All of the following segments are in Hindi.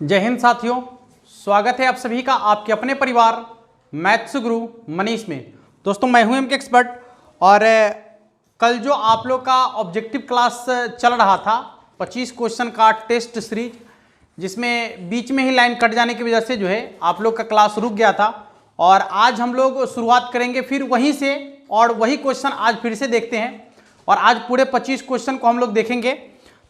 जय हिंद साथियों, स्वागत है आप सभी का आपके अपने परिवार मैथ्स गुरु मनीष में। दोस्तों मैं हूं एमके एक्सपर्ट और कल जो आप लोग का ऑब्जेक्टिव क्लास चल रहा था 25 क्वेश्चन का टेस्ट सीरीज, जिसमें बीच में ही लाइन कट जाने की वजह से जो है आप लोग का क्लास रुक गया था और आज हम लोग शुरुआत करेंगे फिर वहीं से और वही क्वेश्चन आज फिर से देखते हैं और आज पूरे 25 क्वेश्चन को हम लोग देखेंगे।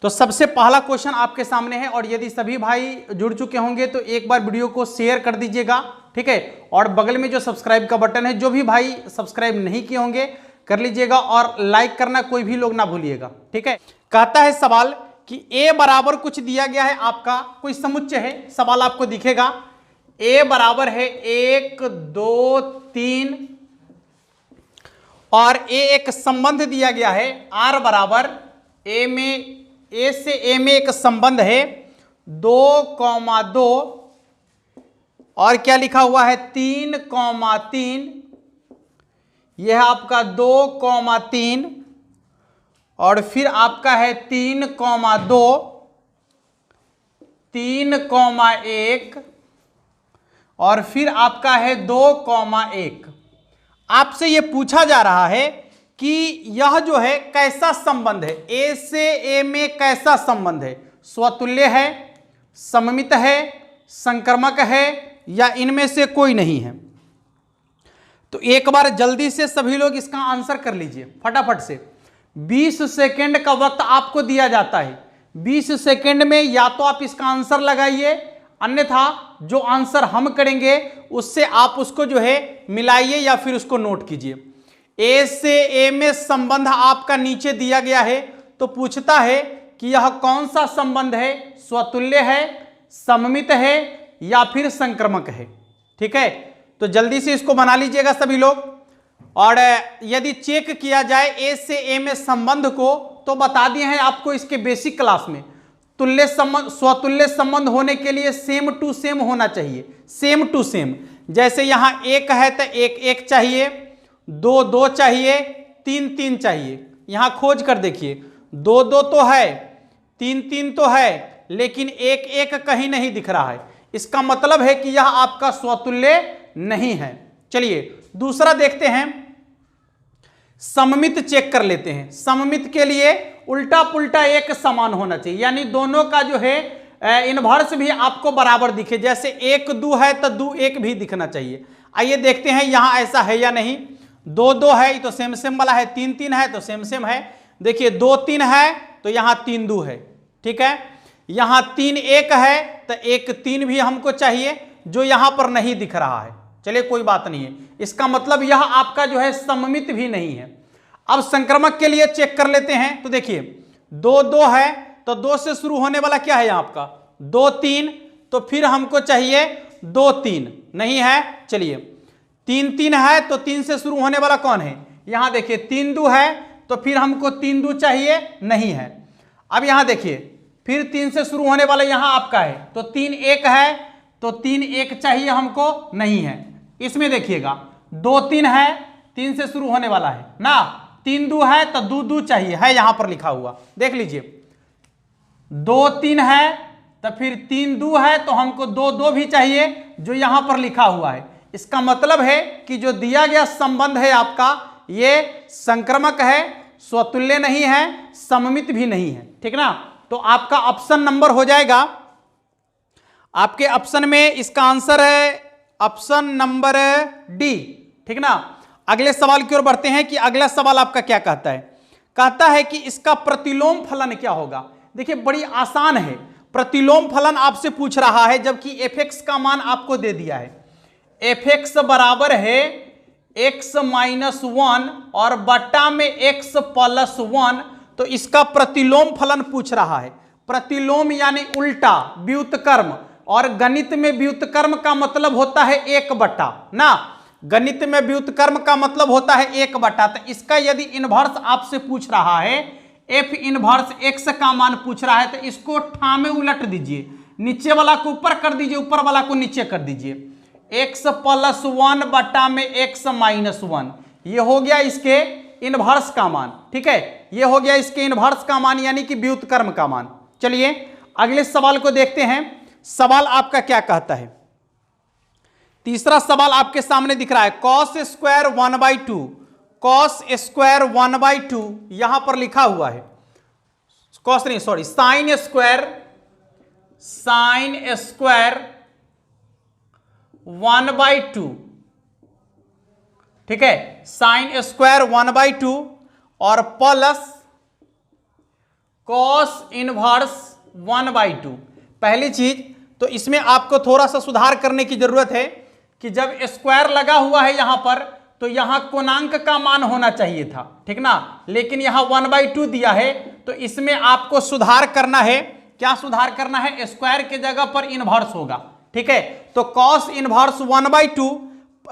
तो सबसे पहला क्वेश्चन आपके सामने है और यदि सभी भाई जुड़ चुके होंगे तो एक बार वीडियो को शेयर कर दीजिएगा, ठीक है। और बगल में जो सब्सक्राइब का बटन है, जो भी भाई सब्सक्राइब नहीं किए होंगे कर लीजिएगा और लाइक करना कोई भी लोग ना भूलिएगा, ठीक है। कहता है सवाल कि ए बराबर कुछ दिया गया है, आपका कोई समुच्चय है, सवाल आपको दिखेगा ए बराबर है 1 2 3 और ए एक संबंध दिया गया है आर बराबर ए से ए में एक संबंध है 2,2 और क्या लिखा हुआ है 3,3। यह आपका 2,3 और फिर आपका है 3,2 3,1 और फिर आपका है 2,1। आपसे यह पूछा जा रहा है कि यह जो है कैसा संबंध है, ए से ए में कैसा संबंध है, स्वतुल्य है, सममित है, संक्रमक है या इनमें से कोई नहीं है। तो एक बार जल्दी से सभी लोग इसका आंसर कर लीजिए फटाफट से। 20 सेकंड का वक्त आपको दिया जाता है। 20 सेकंड में या तो आप इसका आंसर लगाइए, अन्यथा जो आंसर हम करेंगे उससे आप उसको जो है मिलाइए या फिर उसको नोट कीजिए। ए से ए में संबंध आपका नीचे दिया गया है, तो पूछता है कि यह कौन सा संबंध है, स्वतुल्य है, सममित है या फिर संक्रमक है, ठीक है। तो जल्दी से इसको बना लीजिएगा सभी लोग। और यदि चेक किया जाए ए से ए में संबंध को, तो बता दिए हैं आपको इसके बेसिक क्लास में। तुल्य संबंध, स्वतुल्य संबंध होने के लिए सेम टू सेम होना चाहिए, सेम टू सेम। जैसे यहां 1 है तो 1 1 चाहिए, 2 2 चाहिए, 3 3 चाहिए। यहां खोज कर देखिए, 2 2 तो है, 3 3 तो है, लेकिन 1 1 कहीं नहीं दिख रहा है। इसका मतलब है कि यह आपका स्वतुल्य नहीं है। चलिए दूसरा देखते हैं, सममित चेक कर लेते हैं। सममित के लिए उल्टा पुल्टा एक समान होना चाहिए, यानी दोनों का जो है इनवर्स भी आपको बराबर दिखे। जैसे 1 2 है तो 2 1 भी दिखना चाहिए। आइए देखते हैं यहां ऐसा है या नहीं। 2 2 है तो सेम सेम वाला है, 3 3 है तो सेम सेम है। देखिए 2 3 है तो यहां 3 2 है, ठीक है। यहां 3 1 है तो 1 3 भी हमको चाहिए, जो यहां पर नहीं दिख रहा है। चलिए कोई बात नहीं है, इसका मतलब यह आपका जो है सममित भी नहीं है। अब संक्रमक के लिए चेक कर लेते हैं। तो देखिए 2 2 है तो 2 से शुरू होने वाला क्या है आपका 2 3, तो फिर हमको चाहिए 2 3, नहीं है। चलिए 3 3 है तो 3 से शुरू होने वाला कौन है, यहां देखिए 3 2 है तो फिर हमको 3 2 चाहिए, नहीं है। अब यहां देखिए फिर 3 से शुरू होने वाला यहां आपका है, तो 3 1 है तो 3 1 चाहिए हमको, नहीं है। इसमें देखिएगा 2 3 है, 3 से शुरू होने वाला है ना, 3 2 है तो 2 2 चाहिए, है यहां पर लिखा हुआ, देख लीजिए। 2 3 है तो फिर 3 2 है तो हमको 2 2 भी चाहिए, जो यहां पर लिखा हुआ है। इसका मतलब है कि जो दिया गया संबंध है आपका, ये संक्रमक है, स्वतुल्य नहीं है, सममित भी नहीं है, ठीक ना। तो आपका ऑप्शन नंबर हो जाएगा, आपके ऑप्शन में इसका आंसर है ऑप्शन नंबर डी, ठीक ना। अगले सवाल की ओर बढ़ते हैं कि अगला सवाल आपका क्या कहता है। कहता है कि इसका प्रतिलोम फलन क्या होगा। देखिए बड़ी आसान है, प्रतिलोम फलन आपसे पूछ रहा है, जबकि f(x) का मान आपको दे दिया है। f(x) बराबर है x - 1 और बट्टा में x + 1, तो इसका प्रतिलोम फलन पूछ रहा है। प्रतिलोम यानी उल्टा, व्युत्क्रम, और गणित में व्युत्क्रम का मतलब होता है 1/, ना। गणित में व्युत्क्रम का मतलब होता है 1/। तो इसका यदि इनवर्स आपसे पूछ रहा है, f इनवर्स x का मान पूछ रहा है, तो इसको ठामे उलट दीजिए, नीचे वाला को ऊपर कर दीजिए, ऊपर वाला को नीचे कर दीजिए। x + 1 बट्टा में x - 1, ये हो गया इसके इनवर्स का मान, ठीक है। ये हो गया इसके इनवर्स का मान, यानी कि व्युत्क्रम का मान। चलिए अगले सवाल को देखते हैं। सवाल आपका क्या कहता है? तीसरा सवाल आपके सामने दिख रहा है, कॉस स्क्वायर 1/2, कॉस स्क्वायर 1/2 यहां पर लिखा हुआ है, कॉस नहीं सॉरी साइन स्क्वायर 1/2, ठीक है, साइन स्क्वायर 1/2 और प्लस कॉस इनवर्स 1/2। पहली चीज तो इसमें आपको थोड़ा सा सुधार करने की जरूरत है कि जब स्क्वायर लगा हुआ है यहां पर तो यहां कोणांक का मान होना चाहिए था, ठीक ना, लेकिन यहां 1/2 दिया है, तो इसमें आपको सुधार करना है। क्या सुधार करना है? स्क्वायर के जगह पर इनवर्स होगा, ठीक है। तो cos inverse 1/2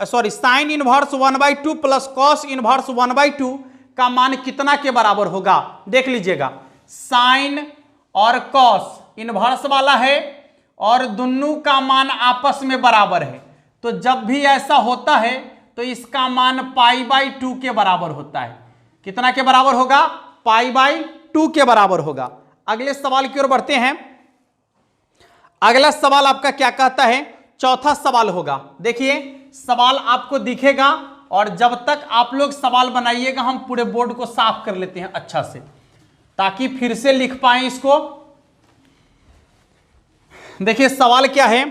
sorry sine inverse 1/2 plus cos inverse 1/2 का मान कितना के बराबर होगा? देख लीजिएगा, साइन और कॉस इनवर्स वाला है और दोनों का मान आपस में बराबर है, तो जब भी ऐसा होता है तो इसका मान π/2 के बराबर होता है। कितना के बराबर होगा? π/2 के बराबर होगा। अगले सवाल की ओर बढ़ते हैं। अगला सवाल आपका क्या कहता है? चौथा सवाल होगा। देखिए सवाल आपको दिखेगा और जब तक आप लोग सवाल बनाइएगा हम पूरे बोर्ड को साफ कर लेते हैं अच्छा से, ताकि फिर से लिख पाए इसको। देखिए सवाल क्या है,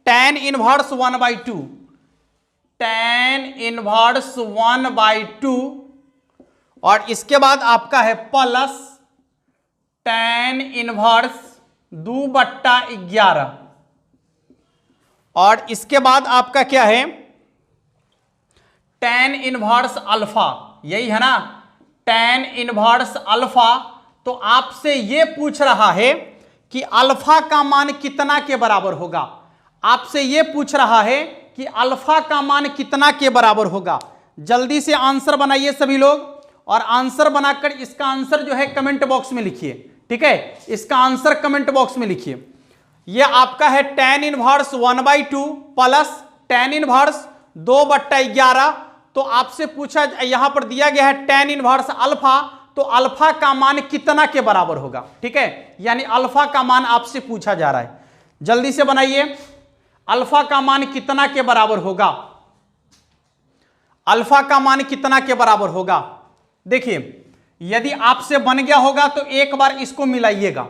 tan इनवर्स 1/2, tan इनवर्स 1/2 और इसके बाद आपका है प्लस tan इनवर्स 2/11 और इसके बाद आपका क्या है, tan इनवर्स अल्फा, यही है ना, tan इनवर्स अल्फा। तो आपसे यह पूछ रहा है कि अल्फा का मान कितना के बराबर होगा। आपसे यह पूछ रहा है कि अल्फा का मान कितना के बराबर होगा। जल्दी से आंसर बनाइए सभी लोग, और आंसर बनाकर इसका आंसर जो है कमेंट बॉक्स में लिखिए, ठीक है, इसका आंसर कमेंट बॉक्स में लिखिए। यह आपका है tan inverse 1/2 plus tan inverse 2/11। तो आपसे पूछा, यहां पर दिया गया है tan इनवर्स अल्फा, तो अल्फा का मान कितना के बराबर होगा, ठीक है, यानी अल्फा का मान आपसे पूछा जा रहा है। जल्दी से बनाइए, अल्फा का मान कितना के बराबर होगा? अल्फा का मान कितना के बराबर होगा? देखिए यदि आपसे बन गया होगा तो एक बार इसको मिलाइएगा,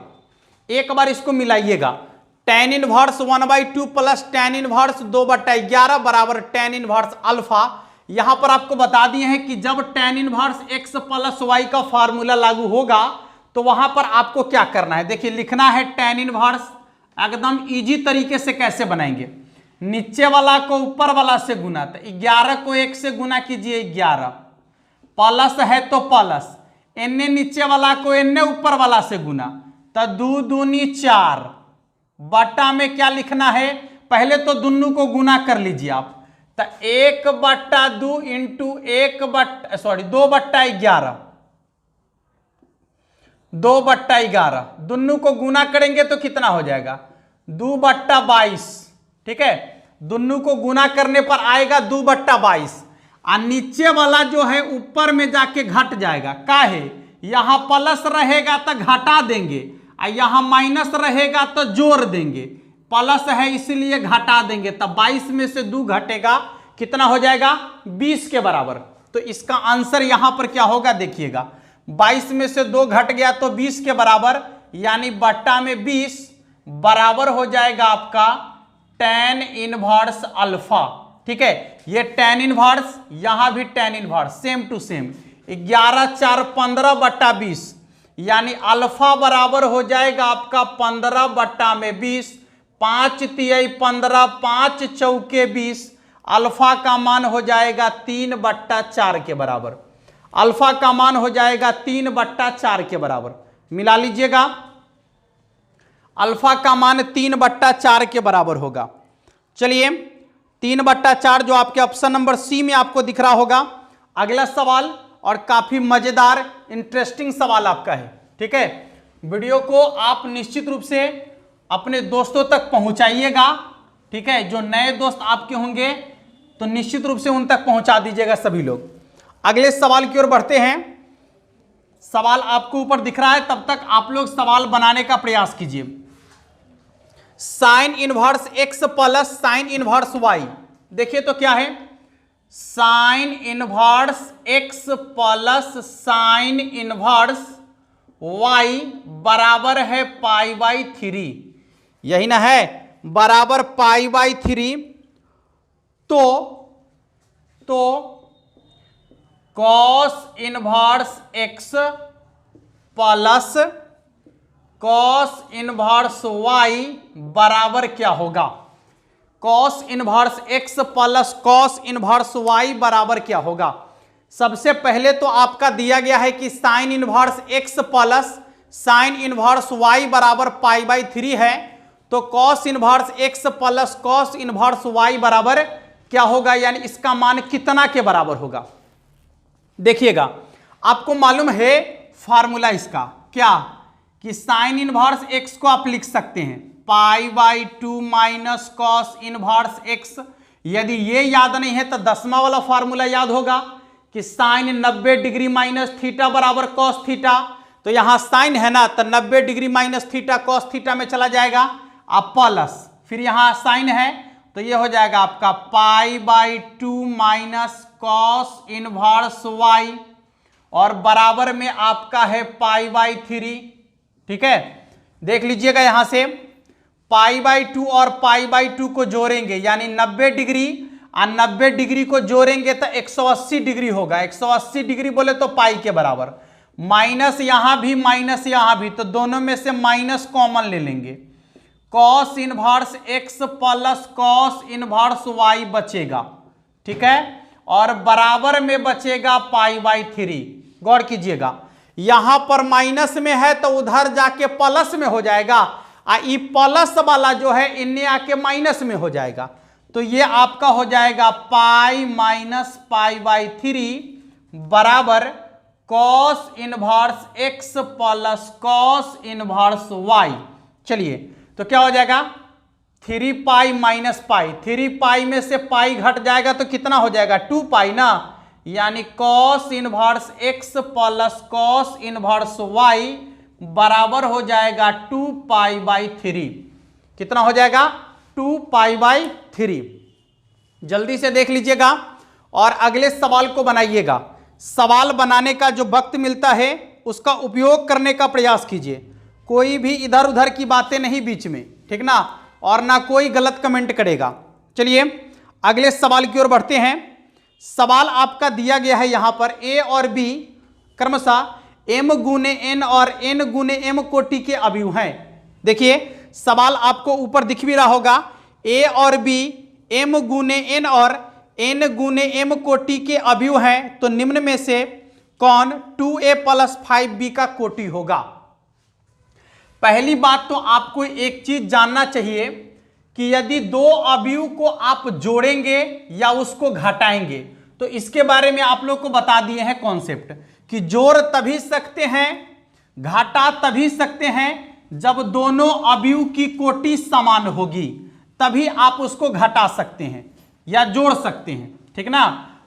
एक बार इसको मिलाइएगा। tan inverse 1/2 plus tan inverse 2/11 बराबर tan इनवर्स अल्फा। यहां पर आपको बता दिए हैं कि जब tan inverse x plus y का फार्मूला लागू होगा तो वहां पर आपको क्या करना है। देखिए लिखना है tan इनवर्स, एकदम इजी तरीके से कैसे बनाएंगे, नीचे वाला को ऊपर वाला से गुना, तो 11 को 1 से गुना कीजिए 11, प्लस है तो प्लस, एने नीचे वाला को एने ऊपर वाला से गुना, तो 2 दूनी 4 बटा में क्या लिखना है, पहले तो दोनों को गुना कर लीजिए आप, तो 1/2 इंटू 2/11, 2/11 दोनों को गुना करेंगे तो कितना हो जाएगा 2/22, ठीक है, दोनों को गुना करने पर आएगा 2/22। और नीचे वाला जो है ऊपर में जाके घट जाएगा, काहे, यहां प्लस रहेगा तो घटा देंगे और यहां माइनस रहेगा तो जोड़ देंगे, प्लस है इसलिए घटा देंगे, तब 22 में से 2 घटेगा, कितना हो जाएगा 20 के बराबर। तो इसका आंसर यहां पर क्या होगा देखिएगा, 22 में से 2 घट गया तो 20 के बराबर, यानी बट्टा में 20 बराबर हो जाएगा आपका tan इनवर्स अल्फा, ठीक है। ये tan इनवर्स, यहां भी tan inverse same to same, 11 4 15/20, यानी अल्फा बराबर हो जाएगा आपका 15/20, 5 तिहाई 15, 5 चौके 20, अल्फा का मान हो जाएगा 3/4 के बराबर, अल्फा का मान हो जाएगा 3/4 के बराबर। मिला लीजिएगा, अल्फा का मान 3/4 के बराबर होगा। चलिए 3/4 जो आपके ऑप्शन नंबर सी में आपको दिख रहा होगा। अगला सवाल और काफी मजेदार इंटरेस्टिंग सवाल आपका है, ठीक है। वीडियो को आप निश्चित रूप से अपने दोस्तों तक पहुंचाइएगा, ठीक है, जो नए दोस्त आपके होंगे तो निश्चित रूप से उन तक पहुंचा दीजिएगा सभी लोग। अगले सवाल की ओर बढ़ते हैं। सवाल आपको ऊपर दिख रहा है, तब तक आप लोग सवाल बनाने का प्रयास कीजिए। Sine inverse x plus sine inverse y. देखिए तो क्या है, sine inverse x plus sine inverse y बराबर है पाई बाई 3, यही ना है, बराबर पाई बाई 3। तो cos inverse x plus cos inverse y बराबर क्या होगा, cos inverse x plus cos inverse y बराबर क्या होगा। सबसे पहले तो आपका दिया गया है कि sine inverse x plus sine inverse y बराबर पाई बाई 3 है, तो cos inverse x plus cos inverse y बराबर क्या होगा, यानी इसका मान कितना के बराबर होगा। देखिएगा, आपको मालूम है फॉर्मूला इसका क्या, कि साइन इनवर्स एक्स को आप लिख सकते हैं पाई by 2 minus cos inverse x. यदि ये याद नहीं है तो 10वां वाला फॉर्मूला याद होगा कि साइन 90 डिग्री माइनस थीटा बराबर कॉस थीटा। तो यहां साइन है ना, तो 90 degree minus theta cos theta में चला जाएगा, आप प्लस, फिर यहां साइन है तो ये हो जाएगा आपका pi by 2 minus cos inverse y, और बराबर में आपका है पाई बाई 3। ठीक है, देख लीजिएगा यहां से पाई बाई 2 और पाई बाई 2 को जोड़ेंगे यानी 90 डिग्री, और 90 डिग्री को जोड़ेंगे तो 180 डिग्री होगा। 180 डिग्री बोले तो पाई के बराबर, माइनस यहां भी, तो दोनों में से माइनस कॉमन ले लेंगे, cos inverse x plus cos inverse y बचेगा। ठीक है, और बराबर में बचेगा पाई बाई 3। गौर कीजिएगा, यहां पर माइनस में है तो उधर जाके प्लस में हो जाएगा, ये प्लस वाला जो है इन्हें आके माइनस में हो जाएगा, तो ये आपका हो जाएगा पाई माइनस पाई बाई 3 बराबर cos inverse x plus cos inverse y. चलिए तो क्या हो जाएगा, 3 पाई माइनस पाई, 3 पाई में से पाई घट जाएगा तो कितना हो जाएगा, 2 पाई ना, यानी cos inverse x plus cos inverse y बराबर हो जाएगा 2 पाई बाई 3। कितना हो जाएगा, 2 पाई बाई 3। जल्दी से देख लीजिएगा और अगले सवाल को बनाइएगा। सवाल बनाने का जो वक्त मिलता है उसका उपयोग करने का प्रयास कीजिए, कोई भी इधर उधर की बातें नहीं बीच में, ठीक ना, और ना कोई गलत कमेंट करेगा। चलिए अगले सवाल की ओर बढ़ते हैं। सवाल आपका दिया गया है यहां पर ए और बी क्रमशः m गुने n और n गुने m कोटि के अवयव हैं। देखिए सवाल आपको ऊपर दिख भी रहा होगा, a और b m गुने n और n गुने m कोटि के अवयव हैं, तो निम्न में से कौन 2a प्लस 5b का कोटि होगा। पहली बात तो आपको एक चीज जानना चाहिए कि यदि दो अवयव को आप जोड़ेंगे या उसको घटाएंगे, तो इसके बारे में आप लोग को बता दिए हैं कॉन्सेप्ट कि जोड़ तभी सकते हैं, घटा तभी सकते हैं जब दोनों अवयव की कोटि समान होगी, तभी आप उसको घटा सकते हैं या जोड़ सकते हैं। ठीक ना,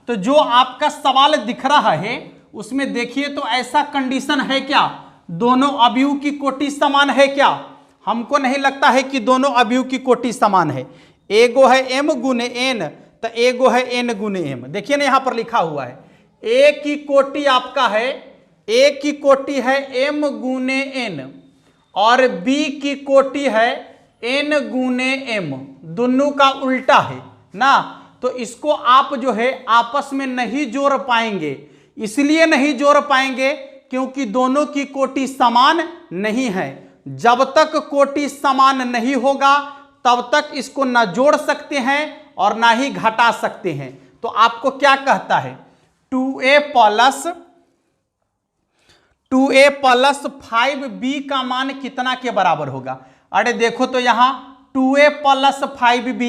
तो जो आपका सवाल दिख रहा है उसमें देखिए तो ऐसा कंडीशन है क्या, दोनों अवयव की कोटि समान है क्या। हमको नहीं लगता है कि दोनों अवयव की कोटि समान है। एगो है m गुने n तो एगो है n गुने m। देखिए ना यहां पर लिखा हुआ है a की कोटि आपका है, a की कोटि है m गुने n और b की कोटि है n गुने m, दोनों का उल्टा है ना, तो इसको आप जो है आपस में नहीं जोड़ पाएंगे। इसलिए नहीं जोड़ पाएंगे क्योंकि दोनों की कोटि समान नहीं है। जब तक कोटि समान नहीं होगा तब तक इसको ना जोड़ सकते हैं और ना ही घटा सकते हैं। तो आपको क्या कहता है, 2a प्लस 5b का मान कितना के बराबर होगा। अरे देखो तो यहां 2a प्लस 5b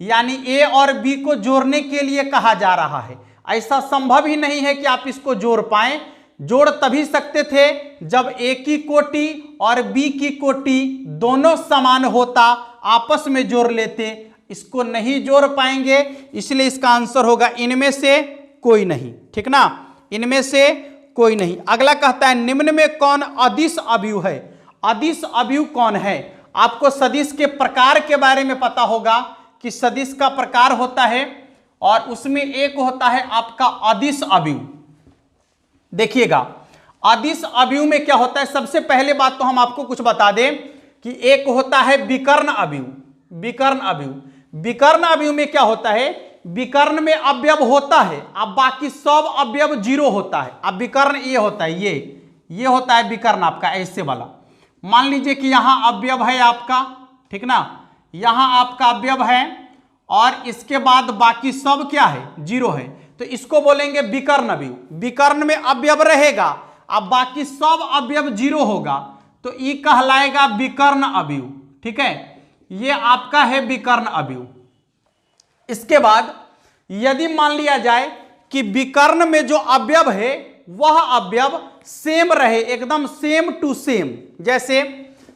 यानी a और b को जोड़ने के लिए कहा जा रहा है। ऐसा संभव ही नहीं है कि आप इसको जोड़ पाएं। जोड़ तभी सकते थे जब a की कोटि और b की कोटि दोनों समान होता, आपस में जोड़ लेते। इसको नहीं जोड़ पाएंगे, इसलिए इसका आंसर होगा इनमें से कोई नहीं। ठीक ना, इनमें से कोई नहीं। अगला कहता है निम्न में कौन अदिश अवयव है। अदिश अवयव कौन है। आपको सदिश के प्रकार के बारे में पता होगा कि सदिश का प्रकार होता है और उसमें एक होता है आपका अदिश अवयव। देखिएगा अदिश अवयव में क्या होता है, सबसे पहले बात तो हम आपको कुछ बता दें कि एक होता है विकर्ण अवयव। विकर्ण अवयव, विकर्ण अवयव में क्या होता है, विकर्ण में अवयव होता है, अब बाकी सब अवयव जीरो होता है। अब विकर्ण ये होता है, ये होता है विकर्ण आपका ऐसे वाला। मान लीजिए कि यहां अवयव है आपका, ठीक ना, यहां आपका अवयव है और इसके बाद बाकी सब क्या है, जीरो है, तो इसको बोलेंगे विकर्ण अवयव। विकर्ण में अवयव रहेगा, अब बाकी सब अवयव जीरो होगा, तो ये कहलाएगा विकर्ण अवयव। ठीक है, ये आपका है विकर्ण अवयव। इसके बाद यदि मान लिया जाए कि विकर्ण में जो अवयव है वह अवयव सेम रहे, एकदम सेम टू सेम, जैसे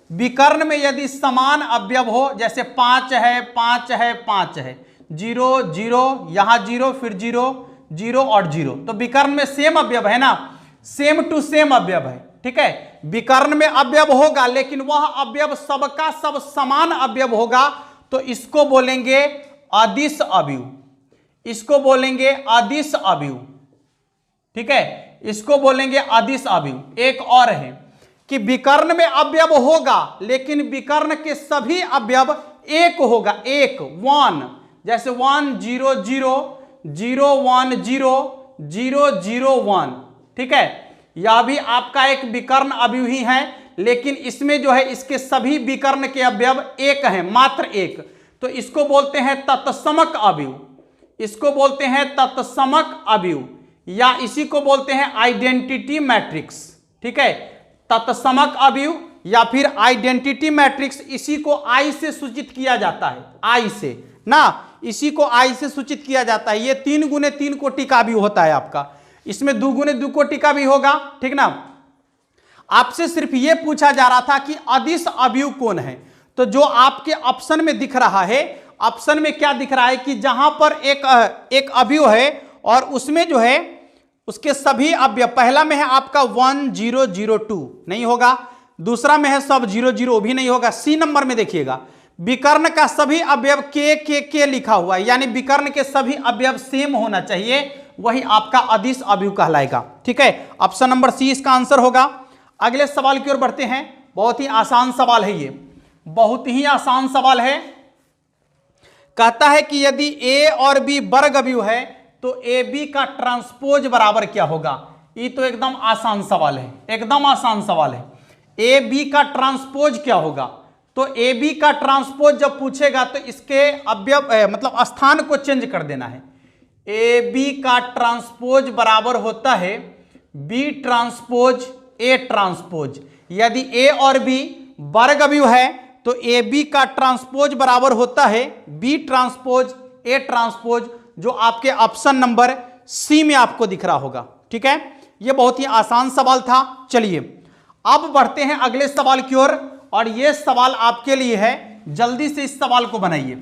विकर्ण में यदि समान अवयव हो, जैसे 5 है 5 है 5 है, 0 0, यहां 0 फिर 0 0 और 0, तो विकर्ण में सेम अवयव है ना, सेम टू सेम अवयव है। ठीक है, विकर्ण में अवयव होगा लेकिन वह अवयव सबका सब समान अवयव होगा, तो इसको बोलेंगे अदिश अवयव। इसको बोलेंगे अदिश अवयव। ठीक है, इसको बोलेंगे अदिश अवयव। एक और है कि विकर्ण में अवयव होगा लेकिन विकर्ण के सभी अवयव एक होगा, एक 1, जैसे 1 0 0 0 1 0 0 0 1। ठीक है, यह भी आपका एक विकर्ण अवयव ही है, लेकिन इसमें जो है इसके सभी विकर्ण के अवयव एक हैं, मात्र एक, तो इसको बोलते हैं तत्समक अवयव। इसको बोलते हैं तत्समक अवयव, या इसी को बोलते हैं आइडेंटिटी मैट्रिक्स। ठीक है, तत्समक अवयव या फिर आइडेंटिटी मैट्रिक्स, इसी को आई से सूचित किया जाता है, आई से ना, इसी को आई से सूचित किया जाता है। ये 3 गुने 3 कोटि का भी होता है आपका, इसमें 2 गुने 2 कोटि का भी होगा। ठीक ना, आपसे सिर्फ ये पूछा जा रहा था कि अदिश अवयव कौन है, तो जो आपके ऑप्शन में दिख रहा है, ऑप्शन में क्या दिख रहा है कि जहां पर एक अवयव है और उसमें जो है उसके सभी अवयव, पहला में है आपका 1 0 0 2 नहीं होगा, दूसरा में है सब 0 0 भी नहीं होगा। सी नंबर में देखिएगा विकर्ण का सभी अवयव के लिखा हुआ है, यानी विकर्ण के सभी अवयव सेम होना चाहिए, वही आपका अदिश अवयव कहलाएगा। ठीक है, ऑप्शन नंबर सी इसका आंसर होगा। अगले सवाल की ओर बढ़ते हैं, बहुत ही आसान सवाल है, ये बहुत ही आसान सवाल है। कहता है कि यदि ए और बी वर्ग अवयव है तो ए बी का ट्रांसपोज बराबर क्या होगा। ये तो एकदम आसान सवाल है, एकदम आसान सवाल है। ए बी का ट्रांसपोज क्या होगा, तो ए बी का ट्रांसपोज जब पूछेगा तो इसके अवयव मतलब स्थान को चेंज कर देना है। ए बी का ट्रांसपोज बराबर होता है बी ट्रांसपोज ए ट्रांसपोज। यदि ए और बी वर्ग अवयव है तो ए बी का ट्रांसपोज बराबर होता है बी ट्रांसपोज ए ट्रांसपोज, जो आपके ऑप्शन नंबर सी में आपको दिख रहा होगा। ठीक है, यह बहुत ही आसान सवाल था। चलिए अब बढ़ते हैं अगले सवाल की ओर, और यह सवाल आपके लिए है, जल्दी से इस सवाल को बनाइए।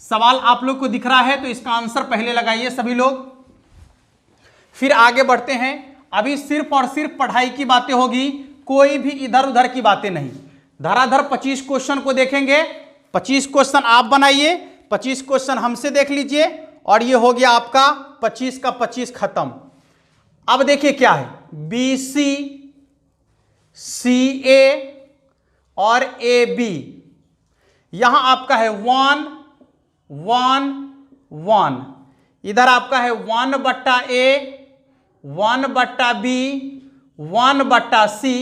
सवाल आप लोग को दिख रहा है तो इसका आंसर पहले लगाइए सभी लोग, फिर आगे बढ़ते हैं। अभी सिर्फ और सिर्फ पढ़ाई की बातें होगी, कोई भी इधर उधर की बातें नहीं। धराधर 25 क्वेश्चन को देखेंगे, 25 क्वेश्चन आप बनाइए, 25 क्वेश्चन हमसे देख लीजिए, और ये हो गया आपका 25 का 25 खत्म। अब देखिए क्या है, बी सी सी ए और ए बी, यहां आपका है 1 1 1, इधर आपका है 1/a 1/b 1/c।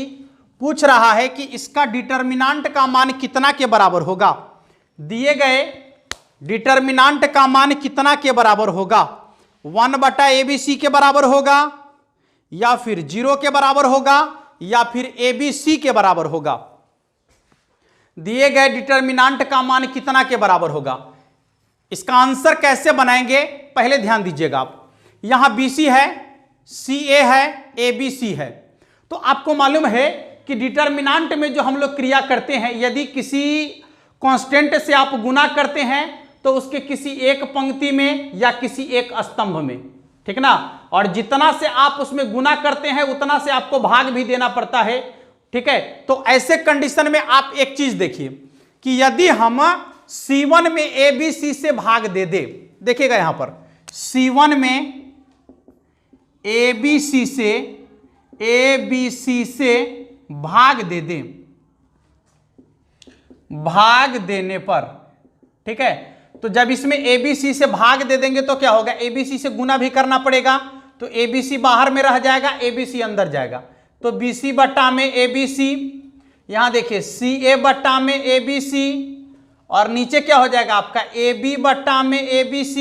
पूछ रहा है कि इसका डिटर्मिनांट का मान कितना के बराबर होगा। दिए गए डिटर्मिनांट का मान कितना के बराबर होगा, 1/abc के बराबर होगा, या फिर 0 के बराबर होगा, या फिर abc के बराबर होगा। दिए गए डिटर्मिनांट का मान कितना के बराबर होगा। इसका आंसर कैसे बनाएंगे पहले ध्यान दीजिएगा आप। यहां bc है, ca है, abc है, तो आपको मालूम है कि डिटर्मिनांट में जो हम लोग क्रिया करते हैं, यदि किसी कांस्टेंट से आप गुना करते हैं तो उसके किसी एक पंक्ति में या किसी एक स्तंभ में, ठीक ना, और जितना से आप उसमें गुना करते हैं उतना से आपको भाग भी देना पड़ता है। ठीक है, तो ऐसे कंडीशन में आप एक चीज देखिए, कि यदि हम C1 में ABC से भाग दे दे, देखिएगा यहां पर C1 में ABC से भाग दे दें, भाग देने पर, ठीक है, तो जब इसमें ABC से भाग दे देंगे तो क्या होगा, ABC से गुना भी करना पड़ेगा, तो ABC बाहर में रह जाएगा, ABC अंदर जाएगा, तो BC बट्टा में ABC, यहां देखिए CA बट्टा में ABC, और नीचे क्या हो जाएगा आपका AB बट्टा में ABC,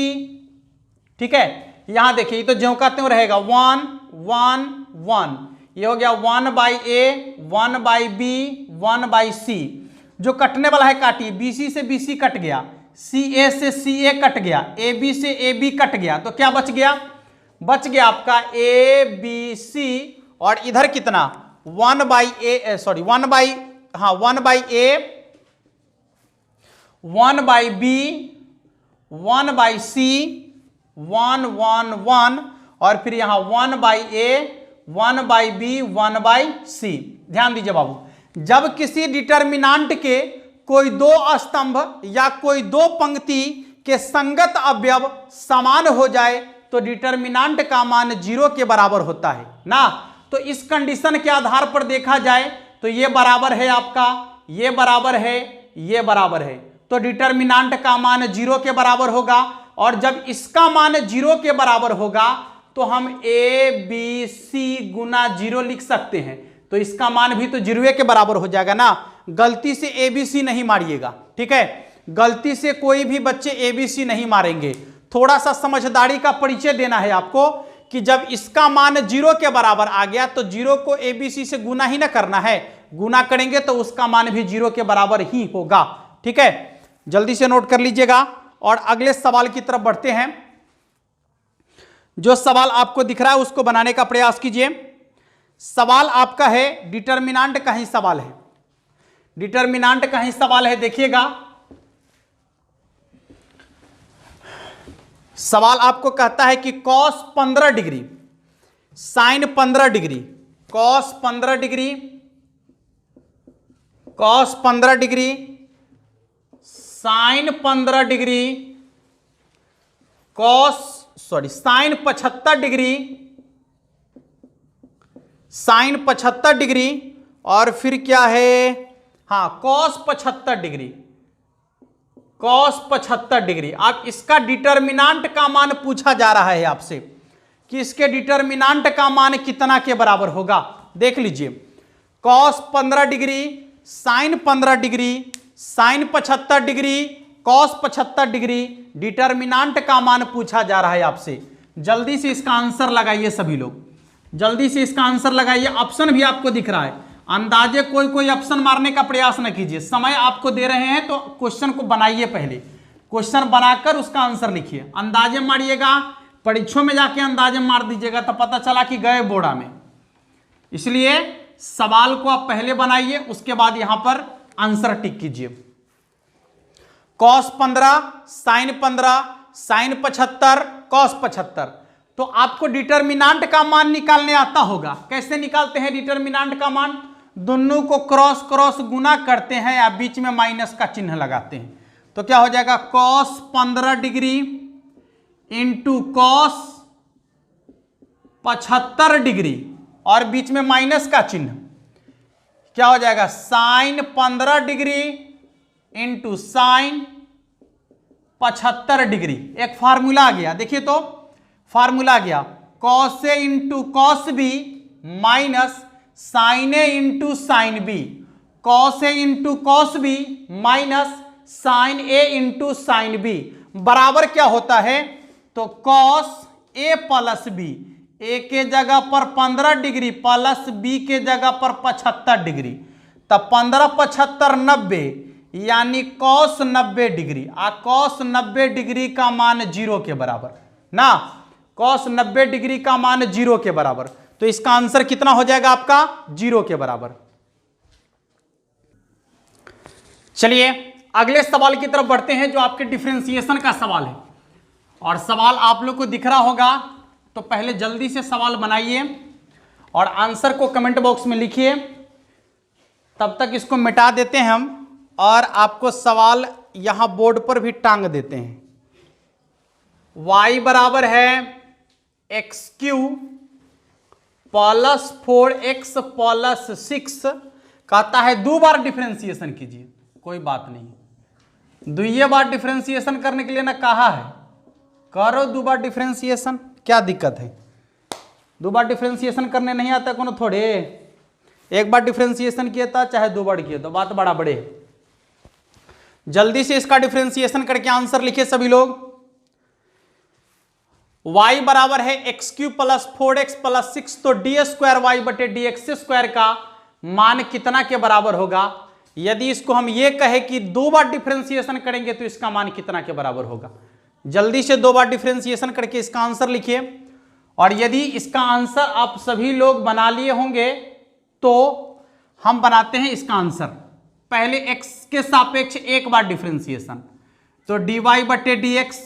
ठीक है। यहां देखिए ये तो ज्यों का त्यों रहेगा 1 1 1, ये हो गया 1/A 1/B 1/C, जो कटने वाला है काटिए, BC से BC कट गया, CA से CA कट गया, AB से AB कट गया, तो क्या बच गया, बच गया आपका ABC, और इधर कितना 1/A sorry 1/A 1/B 1/C 1 1 1, और फिर यहां 1/A 1/B 1/C। ध्यान दीजिए बाबू, जब किसी डिटर्मिनांट के कोई दो स्तंभ या कोई दो पंक्ति के संगत अवयव समान हो जाए तो डिटर्मिनांट का मान 0 के बराबर होता है ना। तो इस कंडीशन के आधार पर देखा जाए तो ये बराबर है आपका, ये बराबर है, ये बराबर है, तो डिटर्मिनांट का मान 0 के बराबर होगा, और जब इसका मान 0 के बराबर होगा तो हम ABC गुना 0 लिख सकते हैं, तो इसका मान भी तो 0 के बराबर हो जाएगा ना। गलती से ABC नहीं मारिएगा, ठीक है, गलती से कोई भी बच्चे ABC नहीं मारेंगे, थोड़ा सा समझदारी का परिचय देना है आपको कि जब इसका मान 0 के बराबर आ गया तो 0 को ABC से गुना ही ना करना है, गुना करेंगे तो उसका मान भी 0 के बराबर ही होगा, ठीक है। जल्दी से नोट कर लीजिएगा और अगले सवाल की तरफ बढ़ते हैं। जो सवाल आपको दिख रहा है उसको बनाने का प्रयास कीजिए। सवाल आपका है डिटर्मिनांट का ही सवाल है, डिटर्मिनांट का ही सवाल है, देखिएगा सवाल आपको कहता है कि cos 15 degree sin 15 degree, cos 15 degree, cos 15 degree, sin 15 degree, sin 75 degree, sin 75 degree, और फिर क्या है, हाँ cos 75 डिग्री, cos 75 डिग्री। आप इसका डिटर्मिनांट का मान पूछा जा रहा है आपसे कि इसके डिटर्मिनांट का मान कितना के बराबर होगा। देख लीजिए cos 15 degree, sin 15 degree, sin 75 degree, cos 75 degree, determinant का मान पूछा जा रहा है आपसे। जल्दी से इसका आंसर लगाइए सभी लोग, जल्दी से इसका आंसर लगाइए। ऑप्शन भी आपको दिख रहा है, अंदाजे कोई कोई ऑप्शन मारने का प्रयास न कीजिए, समय आपको दे रहे हैं तो क्वेश्चन को बनाइए, पहले क्वेश्चन बनाकर उसका आंसर लिखिए। अंदाजे मारिएगा, परीक्षों में जाके अंदाजे मार दीजिएगा तो पता चला कि गए बोड़ा में, इसलिए सवाल को आप पहले बनाइए, उसके बाद यहां पर आंसर टिक कीजिए। cos 15 sin 15 sin 75 cos 75, तो आपको डिटर्मिनांट का मान निकालने आता होगा। कैसे निकालते हैं डिटर्मिनांट का मान, दोनों को क्रॉस क्रॉस गुना करते हैं या बीच में माइनस का चिन्ह लगाते हैं, तो क्या हो जाएगा cos 15 degree into cos 75 degree, और बीच में माइनस का चिन्ह, क्या हो जाएगा sin 15 degree into sin 75 degree. एक फार्मूला आ गया, देखिए तो फार्मूला आ गया cos A into cos B minus sin A into sine B, cos A into cos B minus sin A into sine B बराबर क्या होता है, तो cos A plus B, A के जगह पर 15 डिग्री प्लस B के जगह पर 75 डिग्री, तब 15 75 90 यानी cos 90 डिग्री। cos 90 डिग्री का मान 0 के बराबर ना, cos 90 डिग्री का मान 0 के बराबर, तो इसका आंसर कितना हो जाएगा आपका 0 के बराबर। चलिए अगले सवाल की तरफ बढ़ते हैं जो आपके डिफरेंशिएशन का सवाल है, और सवाल आप लोग को दिख रहा होगा, तो पहले जल्दी से सवाल बनाइए और आंसर को कमेंट बॉक्स में लिखिए। तब तक इसको मिटा देते हैं हम और आपको सवाल यहां बोर्ड पर भी टांग देते हैं। y बराबर है x Q plus 4x plus 6, कहता है 2 बार डिफरेंशिएशन कीजिए। कोई बात नहीं, दुइये बार डिफरेंशिएशन करने के लिए ना कहा है, करो 2 बार डिफरेंशिएशन, क्या दिक्कत है। 2 बार डिफरेंशिएशन करने नहीं आता कोनो थोड़े, 1 बार डिफरेंशिएशन किया था चाहे 2 बार किया तो बात बड़ा बड़े। जल्दी से इसका डिफरेंशिएशन करके आंसर लिखिए सभी लोग। y बराबर है x Q plus 4x plus 6, तो डी स्क्वायर वाई बटे डी एक्स स्क्वायर का मान कितना के बराबर होगा। यदि इसको हम ये कहे कि 2 बार डिफरेंशिएशन करेंगे तो इसका मान कितना के बराबर होगा। जल्दी से 2 बार डिफरेंशिएशन करके इसका आंसर लिखिए। और यदि इसका आंसर आप सभी लोग बना लिए होंगे तो हम बनाते हैं इसका आंसर। पहले x के सापेक्ष 1 बार डिफरेंशिएशन, तो dy बटे डी एक्स।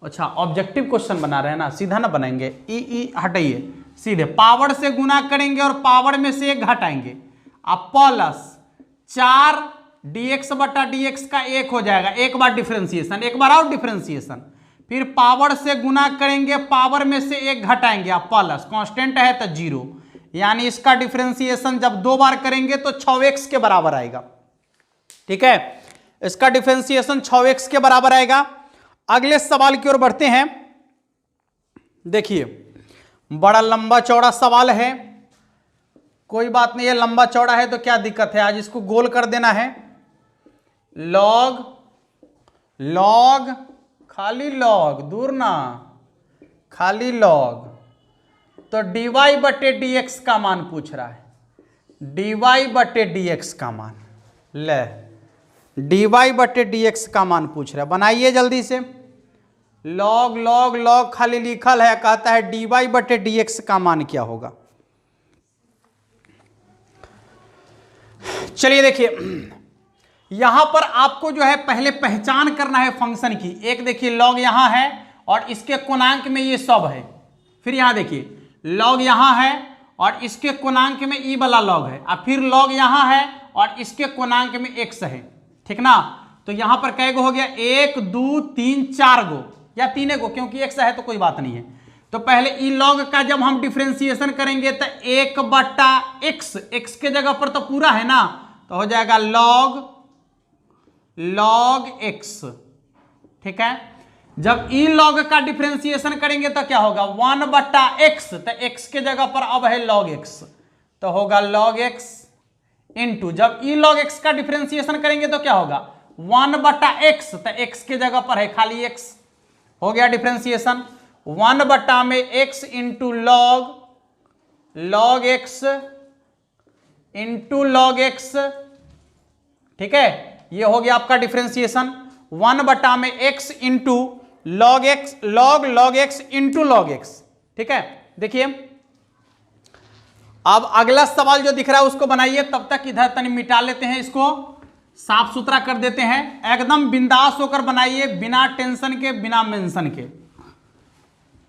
अच्छा, ऑब्जेक्टिव क्वेश्चन बना रहे हैं ना, सीधा ना बनाएंगे, ई हटाइए, सीधे पावर से गुना करेंगे और पावर में से 1 घटाएंगे। अब प्लस 4 dx बटा dx का 1 हो जाएगा, 1 बार डिफरेंशिएशन, 1 बार और डिफरेंशिएशन, फिर पावर से गुना करेंगे, पावर में से 1 घटाएंगे, अब प्लस कांस्टेंट है तो 0, यानी इसका डिफरेंशिएशन जब 2 बार करेंगे तो 6x के बराबर आएगा। ठीक है, इसका डिफरेंशिएशन 6x के बराबर आएगा। अगले सवाल की ओर बढ़ते हैं। देखिए, बड़ा लंबा चौड़ा सवाल है, कोई बात नहीं है, लंबा चौड़ा है तो क्या दिक्कत है, आज इसको गोल कर देना है। लॉग लॉग खाली लॉग, दूर ना, खाली लॉग, तो dy बटे dx का मान पूछ रहा है, dy बटे dx का मान, ले dy बटे dx का मान पूछ रहा है, बनाइए जल्दी से। लॉग लॉग लॉग खाली लिखल है, कहता है dy बटे dx का मान क्या होगा। चलिए देखिए, यहां पर आपको जो है पहले पहचान करना है फंक्शन की। एक देखिए लॉग यहां है और इसके कोणांक में ये सब है, फिर यहां देखिए लॉग यहां है और इसके कोणांक में ई वाला लॉग है, और फिर लॉग यहां है और इसके कोणांक में x है। ठीक ना, तो यहां पर कै गो हो गया, 1 2 3 4 गो या 3 गो, क्योंकि x है तो कोई बात नहीं है। तो पहले ई लॉग का जब हम डिफरेंशिएशन करेंगे तो 1 बटा x, x के जगह पर तो पूरा है ना, तो हो जाएगा लॉग लॉग x। ठीक है, जब ई लॉग का डिफरेंशिएशन करेंगे तो क्या होगा, 1 बटा x, तो x के जगह पर अब है log x, तो होगा log x इंटू, जब ई लॉग x का डिफरेंशिएशन करेंगे तो क्या होगा, 1 बटा x, तो x के जगह पर है खाली x, हो गया डिफरेंशिएशन। 1 बटा में x into log x into log x। ठीक है, ये हो गया आपका डिफरेंशिएशन। 1 बटा में x into log x, log x into log x। ठीक है, देखिए अब अगला सवाल जो दिख रहा है उसको बनाइए, तब तक इधर तनी मिटा लेते हैं, इसको साफ सुथरा कर देते हैं। एकदम बिंदास होकर बनाइए, बिना टेंशन के, बिना मेंशन के,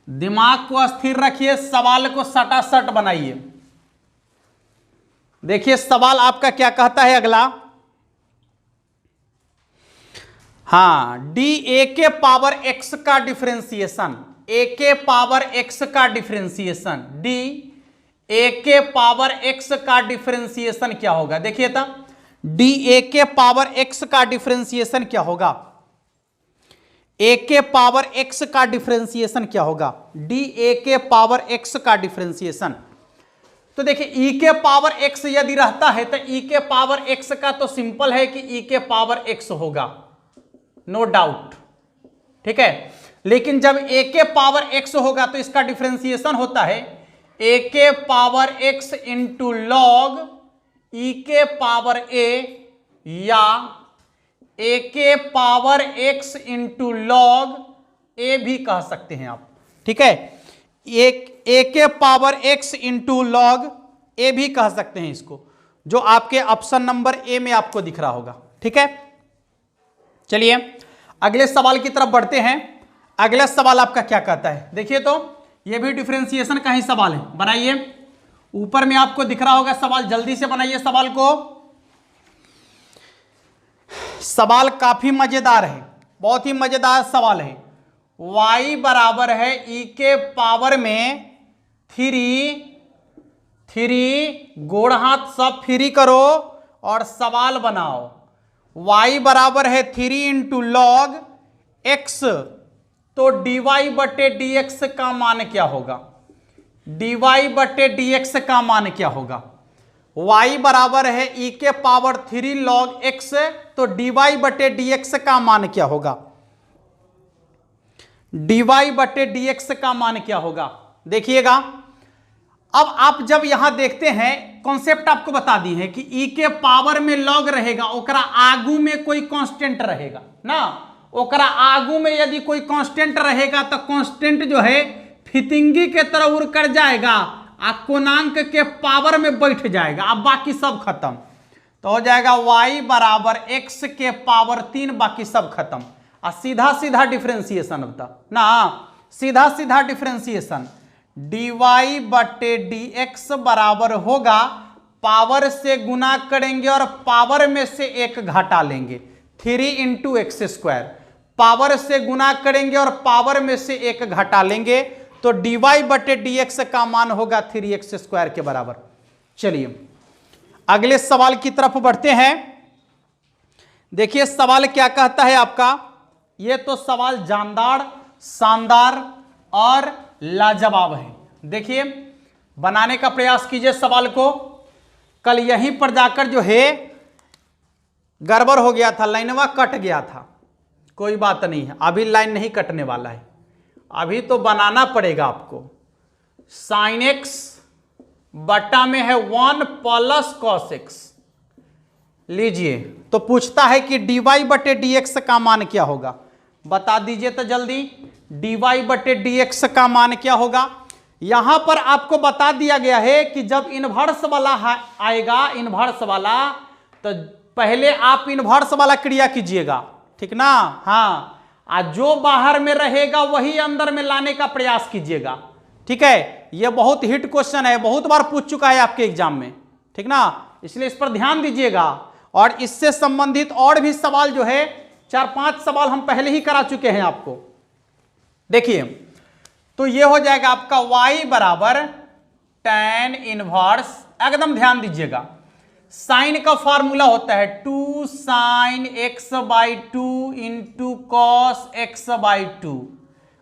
दिमाग को स्थिर रखिए, सवाल को सटासट बनाइए। देखिए सवाल आपका क्या कहता है अगला, हाँ, डी ए के पावर एक्स का डिफरेंशिएशन, ए के पावर एक्स का डिफरेंशिएशन, डी ए के पावर एक्स का डिफरेंशिएशन क्या होगा। देखिए तो डी ए के पावर एक्स का डिफरेंशिएशन क्या होगा, ए के पावर एक्स का डिफरेंशिएशन क्या होगा, डी ए के पावर एक्स का डिफरेंशिएशन। तो देखिए ई के पावर एक्स यदि रहता है तो ई के पावर एक्स का तो सिंपल है कि ई के पावर एक्स होगा, नो डाउट। ठीक है, लेकिन जब ए के पावर एक्स होगा तो इसका डिफरेंशिएशन होता है ए के पावर एक्स इंटू लॉग ई के पावर ए, या ए के पावर एक्स इंटू लॉग ए भी कह सकते हैं आप। ठीक है, ए के पावर एक्स इंटू लॉग ए भी कह सकते हैं इसको, जो आपके ऑप्शन नंबर ए में आपको दिख रहा होगा। ठीक है, चलिए अगले सवाल की तरफ बढ़ते हैं। अगला सवाल आपका क्या कहता है, देखिए तो ये भी डिफरेंशिएशन का ही सवाल है, बनाइए। ऊपर में आपको दिख रहा होगा सवाल, जल्दी से बनाइए सवाल को। सवाल काफी मजेदार है, बहुत ही मजेदार सवाल है। y बराबर है e के पावर में 3 गोड़ हाथ सब फ्री करो और सवाल बनाओ। y बराबर है 3 इंटू लॉग x, तो dy बटे dx का मान क्या होगा? dy बटे dx का मान क्या होगा? y बराबर है e के पावर 3 लॉग x, तो dy बटे dx का मान क्या होगा? dy बटे dx का मान क्या होगा? देखिएगा, अब आप जब यहां देखते हैं, कॉन्सेप्ट आपको बता दी है कि e के पावर में लॉग रहेगा, ओकरा आगू में कोई कांस्टेंट रहेगा ना, ओकरा आगू में यदि कोई कांस्टेंट रहेगा तो कांस्टेंट जो है फितिंगी के तरह उड़ कर जाएगा आ कोणांक के पावर में बैठ जाएगा, अब बाकी सब खत्म। तो हो जाएगा y बराबर x के पावर 3, बाकी सब खत्म। आ सीधा सीधा डिफरेंशिएशन होता ना, सीधा सीधा डिफरेंशिएशन dy बटे dx बराबर होगा, पावर से गुना करेंगे और पावर में से एक घटा लेंगे, 3 इंटू एक्स स्क्वायर, पावर से गुना करेंगे और पावर में से एक घटा लेंगे, तो dy बटे dx का मान होगा 3x स्क्वायर के बराबर। चलिए अगले सवाल की तरफ बढ़ते हैं। देखिए सवाल क्या कहता है आपका, ये तो सवाल जानदार, शानदार और लाजवाब है। देखिए बनाने का प्रयास कीजिए सवाल को। कल यहीं पर जाकर जो है गड़बड़ हो गया था, लाइनवा कट गया था, कोई बात नहीं है, अभी लाइन नहीं कटने वाला है, अभी तो बनाना पड़ेगा आपको। साइन एक्स बटा में है 1 प्लस कॉस एक्स, लीजिए तो पूछता है कि dy बटे dx का मान क्या होगा, बता दीजिए तो जल्दी। dy बटे dx का मान क्या होगा? यहां पर आपको बता दिया गया है कि जब इनवर्स वाला आएगा, इनवर्स वाला, तो पहले आप इनवर्स वाला क्रिया कीजिएगा, ठीक ना। हाँ, आज जो बाहर में रहेगा वही अंदर में लाने का प्रयास कीजिएगा, ठीक है। यह बहुत हिट क्वेश्चन है, बहुत बार पूछ चुका है आपके एग्जाम में, ठीक ना, इसलिए इस पर ध्यान दीजिएगा। और इससे संबंधित और भी सवाल जो है 4-5 सवाल हम पहले ही करा चुके हैं आपको। देखिए तो ये हो जाएगा आपका y बराबर tan इनवर्स, एकदम ध्यान दीजिएगा, साइन का फॉर्मूला होता है 2 sin x by 2 into cos x by 2,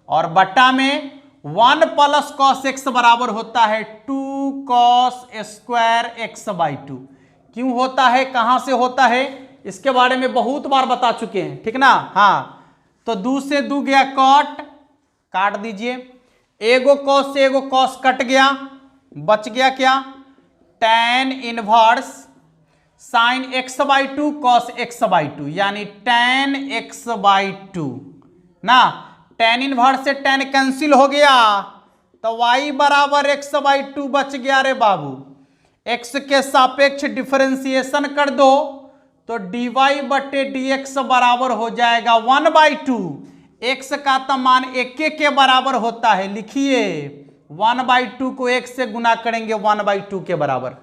और बट्टा में 1 प्लस कॉस एक्स बराबर होता है 2 कॉस स्क्वायर एक्स बाई 2। क्यों होता है, कहां से होता है, इसके बारे में बहुत बार बता चुके हैं, ठीक ना। हाँ, तो 2 से 2 गया कॉट, काट दीजिए, एगो कॉस से एगो कॉस कट गया, बच गया क्या, tan inverse sine x by 2 cos x by 2, यानी tan x बाई 2 ना। tan इनवर्स से tan कैंसिल हो गया, तो y बराबर x बाई 2 बच गया। रे बाबू, x के सापेक्ष डिफरेंशिएशन कर दो तो dy बटे dx बराबर हो जाएगा 1/2। x का तो मान 1 के बराबर होता है, लिखिए 1/2 को 1 से गुना करेंगे 1/2 के बराबर,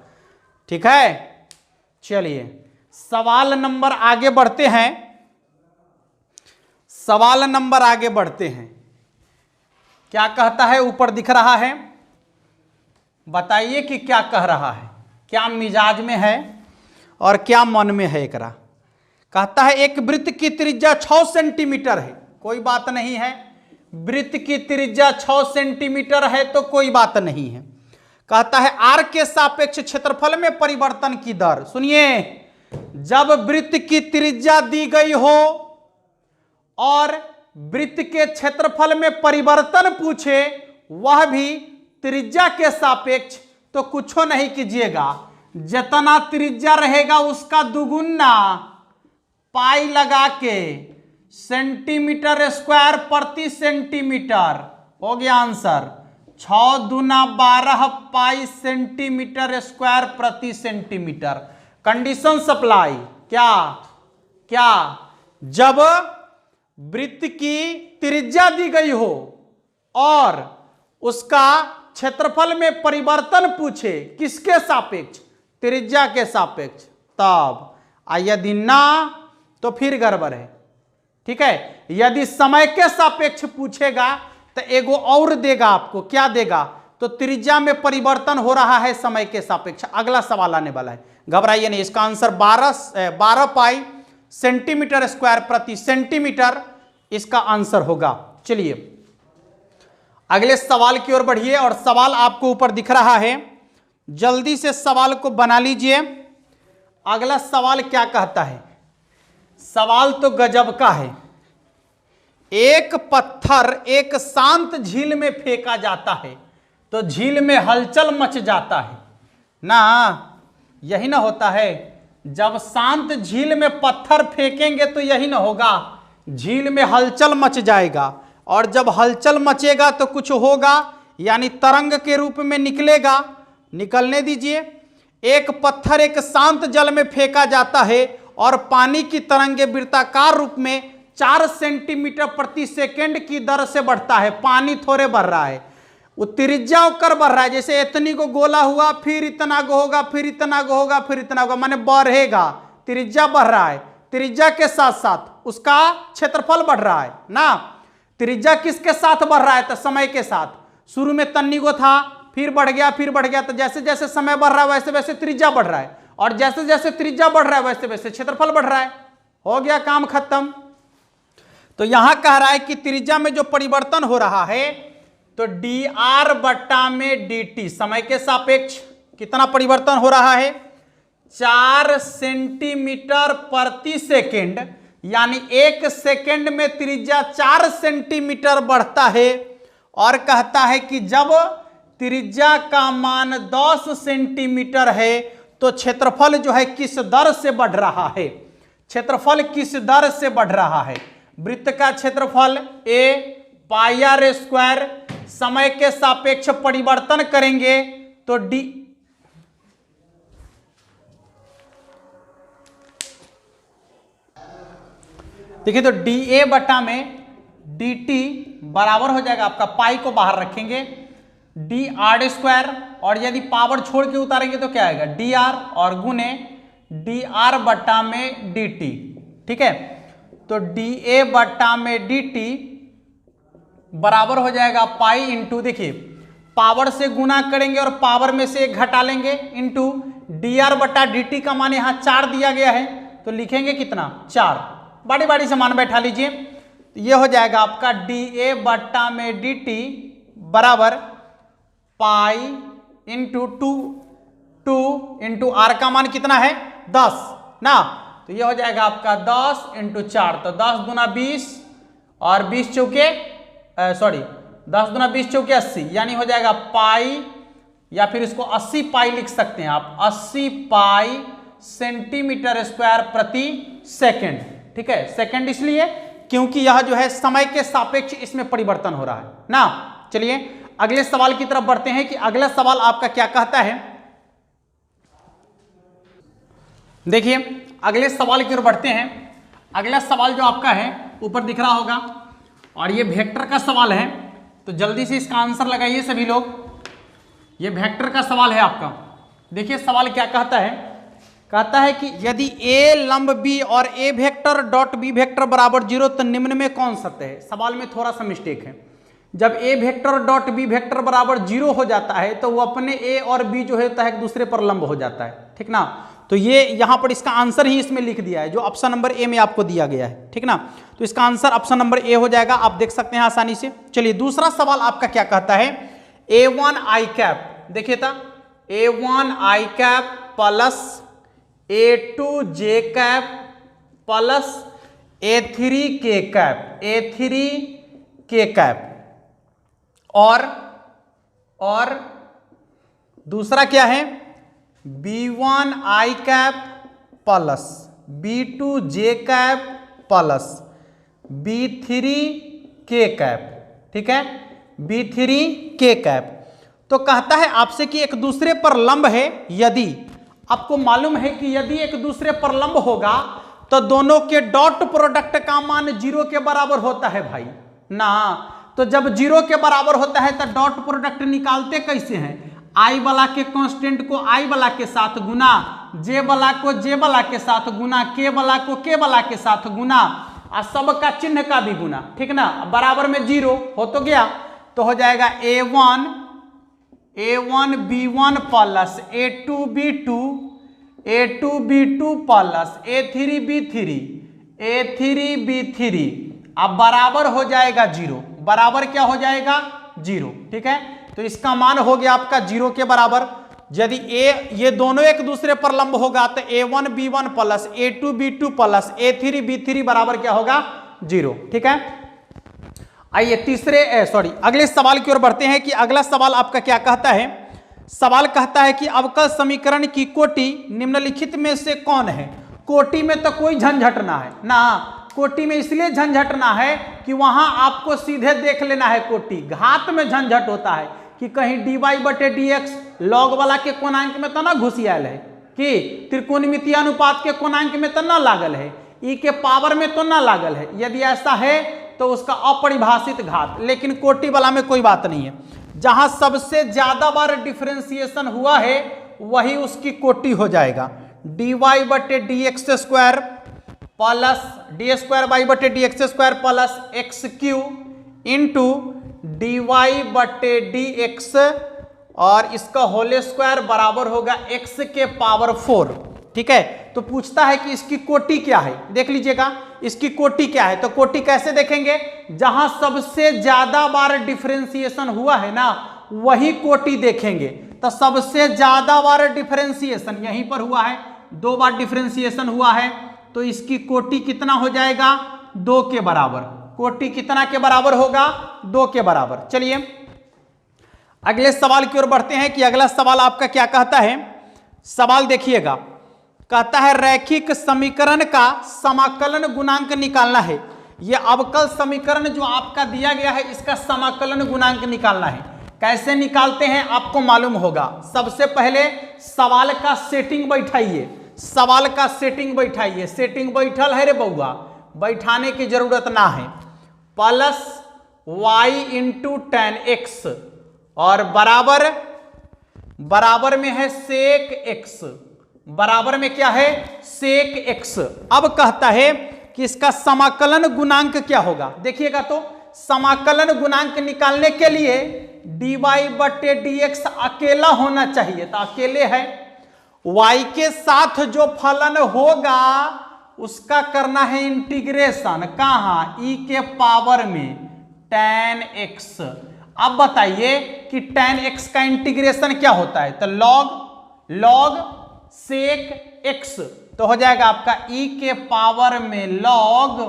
ठीक है। चलिए सवाल नंबर आगे बढ़ते हैं, सवाल नंबर आगे बढ़ते हैं। क्या कहता है, ऊपर दिख रहा है, बताइए कि क्या कह रहा है, क्या मिजाज में है और क्या मन में है एकरा। कहता है एक वृत्त की त्रिज्या 6 सेंटीमीटर है, कोई बात नहीं है, वृत्त की त्रिज्या 6 सेंटीमीटर है तो कोई बात नहीं है। कहता है आर के सापेक्ष क्षेत्रफल में परिवर्तन की दर। सुनिए, जब वृत्त की त्रिज्या दी गई हो और वृत्त के क्षेत्रफल में परिवर्तन पूछे, वह भी त्रिज्या के सापेक्ष, तो कुछ नहीं कीजिएगा, जितना त्रिज्या रहेगा उसका दुगुना पाई लगा के सेंटीमीटर स्क्वायर प्रति सेंटीमीटर, हो गया आंसर 6 दूना 12 पाई सेंटीमीटर स्क्वायर प्रति सेंटीमीटर। कंडीशन सप्लाई, क्या क्या, जब वृत्त की त्रिज्या दी गई हो और उसका क्षेत्रफल में परिवर्तन पूछे, किसके सापेक्ष, त्रिज्या के सापेक्ष, तब यदि ना तो फिर गड़बड़ है। ठीक है, यदि समय के सापेक्ष पूछेगा तो एगो और देगा आपको, क्या देगा, तो त्रिज्या में परिवर्तन हो रहा है समय के सापेक्ष। अगला सवाल आने वाला है, घबराइए नहीं। इसका आंसर 12 पाई सेंटीमीटर स्क्वायर प्रति सेंटीमीटर इसका आंसर होगा। चलिए अगले सवाल की ओर बढ़िए, और सवाल आपको ऊपर दिख रहा है, जल्दी से सवाल को बना लीजिए। अगला सवाल क्या कहता है, सवाल तो गजब का है। एक पत्थर एक शांत झील में फेंका जाता है तो झील में हलचल मच जाता है ना, यही ना होता है। जब शांत झील में पत्थर फेंकेंगे तो यही ना होगा, झील में हलचल मच जाएगा, और जब हलचल मचेगा तो कुछ होगा, यानी तरंग के रूप में निकलेगा। निकलने दीजिए। एक पत्थर एक शांत जल में फेंका जाता है और पानी की तरंगे वृत्ताकार रूप में 4 सेंटीमीटर प्रति सेकंड की दर से बढ़ता है। पानी थोड़े बढ़ रहा है, वो त्रिज्या कर बढ़ रहा है, जैसे इतनी को गोला हुआ, फिर इतना को होगा, फिर इतना को होगा, फिर इतना होगा, माने बढ़ेगा, त्रिज्या बढ़ रहा है। त्रिज्या के साथ साथ उसका क्षेत्रफल बढ़ रहा है ना। त्रिज्या किसके साथ बढ़ रहा है, तो समय के साथ। शुरू में तन्नी को था, फिर बढ़ गया, फिर बढ़ गया, तो जैसे जैसे समय बढ़ रहा है वैसे वैसे त्रिज्या बढ़ रहा है, और जैसे जैसे त्रिज्या बढ़ रहा है वैसे वैसे क्षेत्रफल बढ़ रहा है। हो गया काम खत्म। तो यहां कह रहा है कि त्रिज्या में जो परिवर्तन हो रहा है तो dr बट्टा में dt, समय के सापेक्ष कितना परिवर्तन हो रहा है, 4 सेंटीमीटर प्रति सेकंड, यानी 1 सेकंड में त्रिज्या 4 सेंटीमीटर बढ़ता है। और कहता है कि जब त्रिज्या का मान 10 सेंटीमीटर है तो क्षेत्रफल जो है किस दर से बढ़ रहा है, क्षेत्रफल किस दर से बढ़ रहा है। वृत्त का क्षेत्रफल a पाई r स्क्वायर, समय के सापेक्ष परिवर्तन करेंगे तो d, देखिए तो dA बटा में dt बराबर हो जाएगा आपका, पाई को बाहर रखेंगे, dr स्क्वायर, और यदि पावर छोड़ के उतारेंगे तो क्या आएगा, dr, और गुने dr बटा में dt। ठीक है, तो dA बटा में dt बराबर हो जाएगा पाई इंटू, देखिए पावर से गुना करेंगे और पावर में से 1 घटा लेंगे, इंटू dr बटा dt का मान यहाँ 4 दिया गया है तो लिखेंगे कितना, 4। बारी बारी से मान बैठा लीजिए। तो ये हो जाएगा आपका dA बट्टा में dt बराबर पाई इंटू 2 इंटू r का मान कितना है, 10 ना। तो ये हो जाएगा आपका 10 इंटू 4, तो 10 दूना 20 और 20 चौके 10 दूना 20 चौके 80, यानी हो जाएगा पाई, या फिर इसको 80 पाई लिख सकते हैं आप, 80 पाई सेंटीमीटर स्क्वायर प्रति सेकंड। ठीक है, सेकंड इसलिए क्योंकि यह जो है समय के सापेक्ष इसमें परिवर्तन हो रहा है ना। चलिए अगले सवाल की तरफ बढ़ते हैं कि अगला सवाल आपका क्या कहता है। देखिए अगले सवाल की ओर बढ़ते हैं। अगला सवाल जो आपका है ऊपर दिख रहा होगा, और ये वेक्टर का सवाल है, तो जल्दी से इसका आंसर लगाइए सभी लोग। ये वेक्टर का सवाल है आपका। देखिए सवाल क्या कहता है, कहता है कि यदि a लंब b और a vector dot b vector बराबर 0 तो निम्न में कौन सत्य है। सवाल में थोड़ा सा मिस्टेक है, जब a vector dot b vector बराबर 0 हो जाता है तो वो अपने a और b जो होता है एक दूसरे पर लंब हो जाता है। ठीक ना, तो ये यहाँ पर इसका आंसर ही इसमें लिख दिया है जो ऑप्शन नंबर ए में आपको दिया गया है। ठीक ना, तो इसका आंसर ऑप्शन नंबर ए हो जाएगा, आप देख सकते हैं आसानी से। चलिए दूसरा सवाल आपका क्या कहता है, a1 i कैप, देखिए था a1 i cap plus a2 j cap plus a3 k cap, a3 k cap, और दूसरा क्या है b1 i cap plus b2 j cap plus b3 k cap. ठीक है, b3 k कैप। तो कहता है आपसे कि एक दूसरे पर लंब है, यदि आपको मालूम है कि यदि एक दूसरे पर लंब होगा तो दोनों के डॉट प्रोडक्ट का मान 0 के बराबर होता है भाई ना। तो जब 0 के बराबर होता है तो डॉट प्रोडक्ट निकालते कैसे हैं, आई वाला के कांस्टेंट को आई वाला के साथ गुना, जे वाला को जे वाला के साथ गुना, के वाला को के वाला के साथ गुना और सबका चिन्ह का भी गुना, ठीक ना, बराबर में 0 हो तो गया। तो हो जाएगा a1 b1 plus a2 b2 plus a3 b3 अब बराबर हो जाएगा 0, बराबर क्या हो जाएगा 0, ठीक है। तो इसका मान हो गया आपका 0 के बराबर। यदि ये दोनों एक दूसरे पर लंब होगा तो a1 b1 plus a2 b2 plus a3 b3 बराबर क्या होगा 0, ठीक है। आइए अगले सवाल की ओर बढ़ते हैं कि अगला सवाल आपका क्या कहता है। सवाल कहता है कि अवकल समीकरण की कोटि निम्नलिखित में से कौन है। कोटि में तो कोई झंझट ना है ना, कोटि में इसलिए झंझट ना है कि वहां आपको सीधे देख लेना है कोटि। घात में झंझट होता है कि कहीं dy/dx लॉग वाला के कोणांक में तो ना घुसियाल है, कि त्रिकोणमितीय अनुपात के कोणांक में तो ना लागल है, ई के पावर में तो ना लागल है। यदि ऐसा है तो उसका अपरिभाषित घात, लेकिन कोटि वाला में कोई बात नहीं है। जहां सबसे ज्यादा बार डिफरेंशिएशन हुआ है वही उसकी कोटि हो जाएगा। dy/dx² plus d²y/dx² plus x³ into dy/dx और इसका होल स्क्वायर बराबर होगा x के पावर 4, ठीक है। तो पूछता है कि इसकी कोटि क्या है, देख लीजिएगा इसकी कोटि क्या है। तो कोटि कैसे देखेंगे, जहां सबसे ज्यादा बार डिफरेंशिएशन हुआ है ना वही कोटि देखेंगे। तो सबसे ज्यादा बार डिफरेंशिएशन यहीं पर हुआ है, 2 बार डिफरेंशिएशन हुआ है, तो इसकी कोटि कितना हो जाएगा 2 के बराबर। कोटि कितना के बराबर होगा 2 के बराबर। चलिए अगले सवाल की ओर बढ़ते हैं कि अगला सवाल आपका क्या कहता है। सवाल देखिएगा, कहता है रैखिक समीकरण का समाकलन गुणांक निकालना है। यह अवकल समीकरण जो आपका दिया गया है इसका समाकलन गुणांक निकालना है। कैसे निकालते हैं आपको मालूम होगा। सबसे पहले सवाल का सेटिंग बैठाइए, सवाल का सेटिंग बैठाइए। सेटिंग बैठल है रे बउआ, बैठाने की जरूरत ना है। Plus y into tan x और बराबर में है सेक x, बराबर में क्या है सेक x। अब कहता है कि इसका समाकलन गुणांक क्या होगा। देखिएगा तो समाकलन गुणांक निकालने के लिए dy/dx अकेला होना चाहिए, तो अकेले है। y के साथ जो फलन होगा उसका करना है इंटीग्रेशन, कहाँ e के पावर में tan x। अब बताइए कि tan x का इंटीग्रेशन क्या होता है, तो log सेक x, तो हो जाएगा आपका e के पावर में log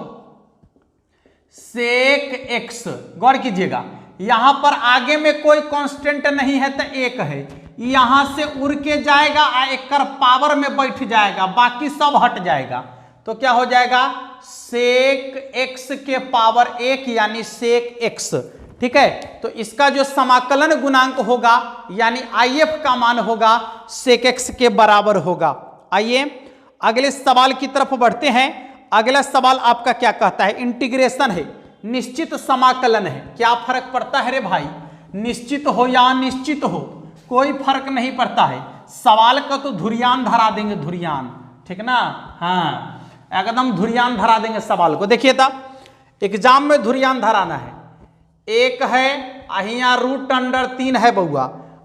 सेक x। गौर कीजिएगा यहां पर आगे में कोई कांस्टेंट नहीं है तो 1 है, यहां से उड़ के जाएगा एक पावर में बैठ जाएगा, बाकी सब हट जाएगा। तो क्या हो जाएगा सेक x के पावर 1 यानी सेक x, ठीक है। तो इसका जो समाकलन गुणांक होगा यानी IF का मान होगा सेक x के बराबर होगा। आइए अगले सवाल की तरफ बढ़ते हैं। अगला सवाल आपका क्या कहता है, इंटीग्रेशन है, निश्चित समाकलन है। क्या फर्क पड़ता है रे भाई, निश्चित हो या अनिश्चित हो कोई फर्क नहीं पड़ता है। सवाल का तो धुरियान धरा देंगे, धुरियान, ठीक ना, हाँ एकदम धुरियान धरा देंगे सवाल को। देखिए था एग्जाम में धुरियान धराना है। एक है अहिया √3 है बउआ,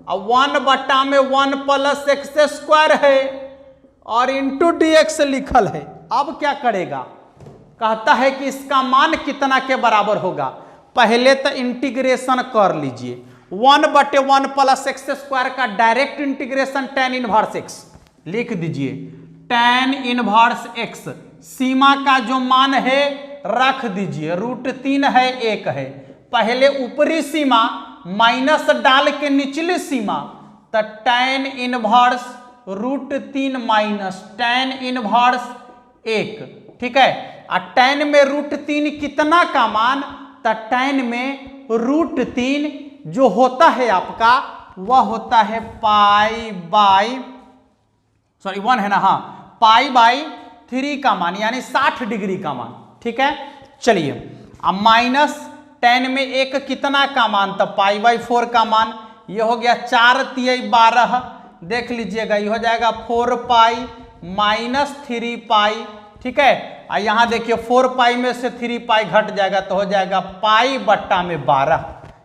अब 1/1 प्लस x² है और इंटू dx लिखल है। अब क्या करेगा, कहता है कि इसका मान कितना के बराबर होगा। पहले तो इंटीग्रेशन कर लीजिए, 1/1 प्लस x² का direct integration tan inverse x लिख दीजिए, tan इनवर्स x। सीमा का जो मान है रख दीजिए, √3 है 1 है। पहले ऊपरी सीमा माइनस डाल के निचली सीमा, तो tan inverse √3 minus tan inverse 1, ठीक है। और tan में √3 कितना का मान, तो tan में √3 जो होता है आपका वह होता है �1 है ना, हाँ π/3 का मान यानी 60 डिग्री का मान, ठीक है। चलिए अब माइनस tan में 1 कितना का मान, तो π/4 का मान ये हो गया 4 तिहाई 12, देख लीजिएगा ये हो जाएगा 4 पाई माइनस 3 पाई, ठीक है। और यहाँ देखिए 4 पाई में से 3 पाई घट जाएगा तो हो जाएगा पाई बट्टा में 12।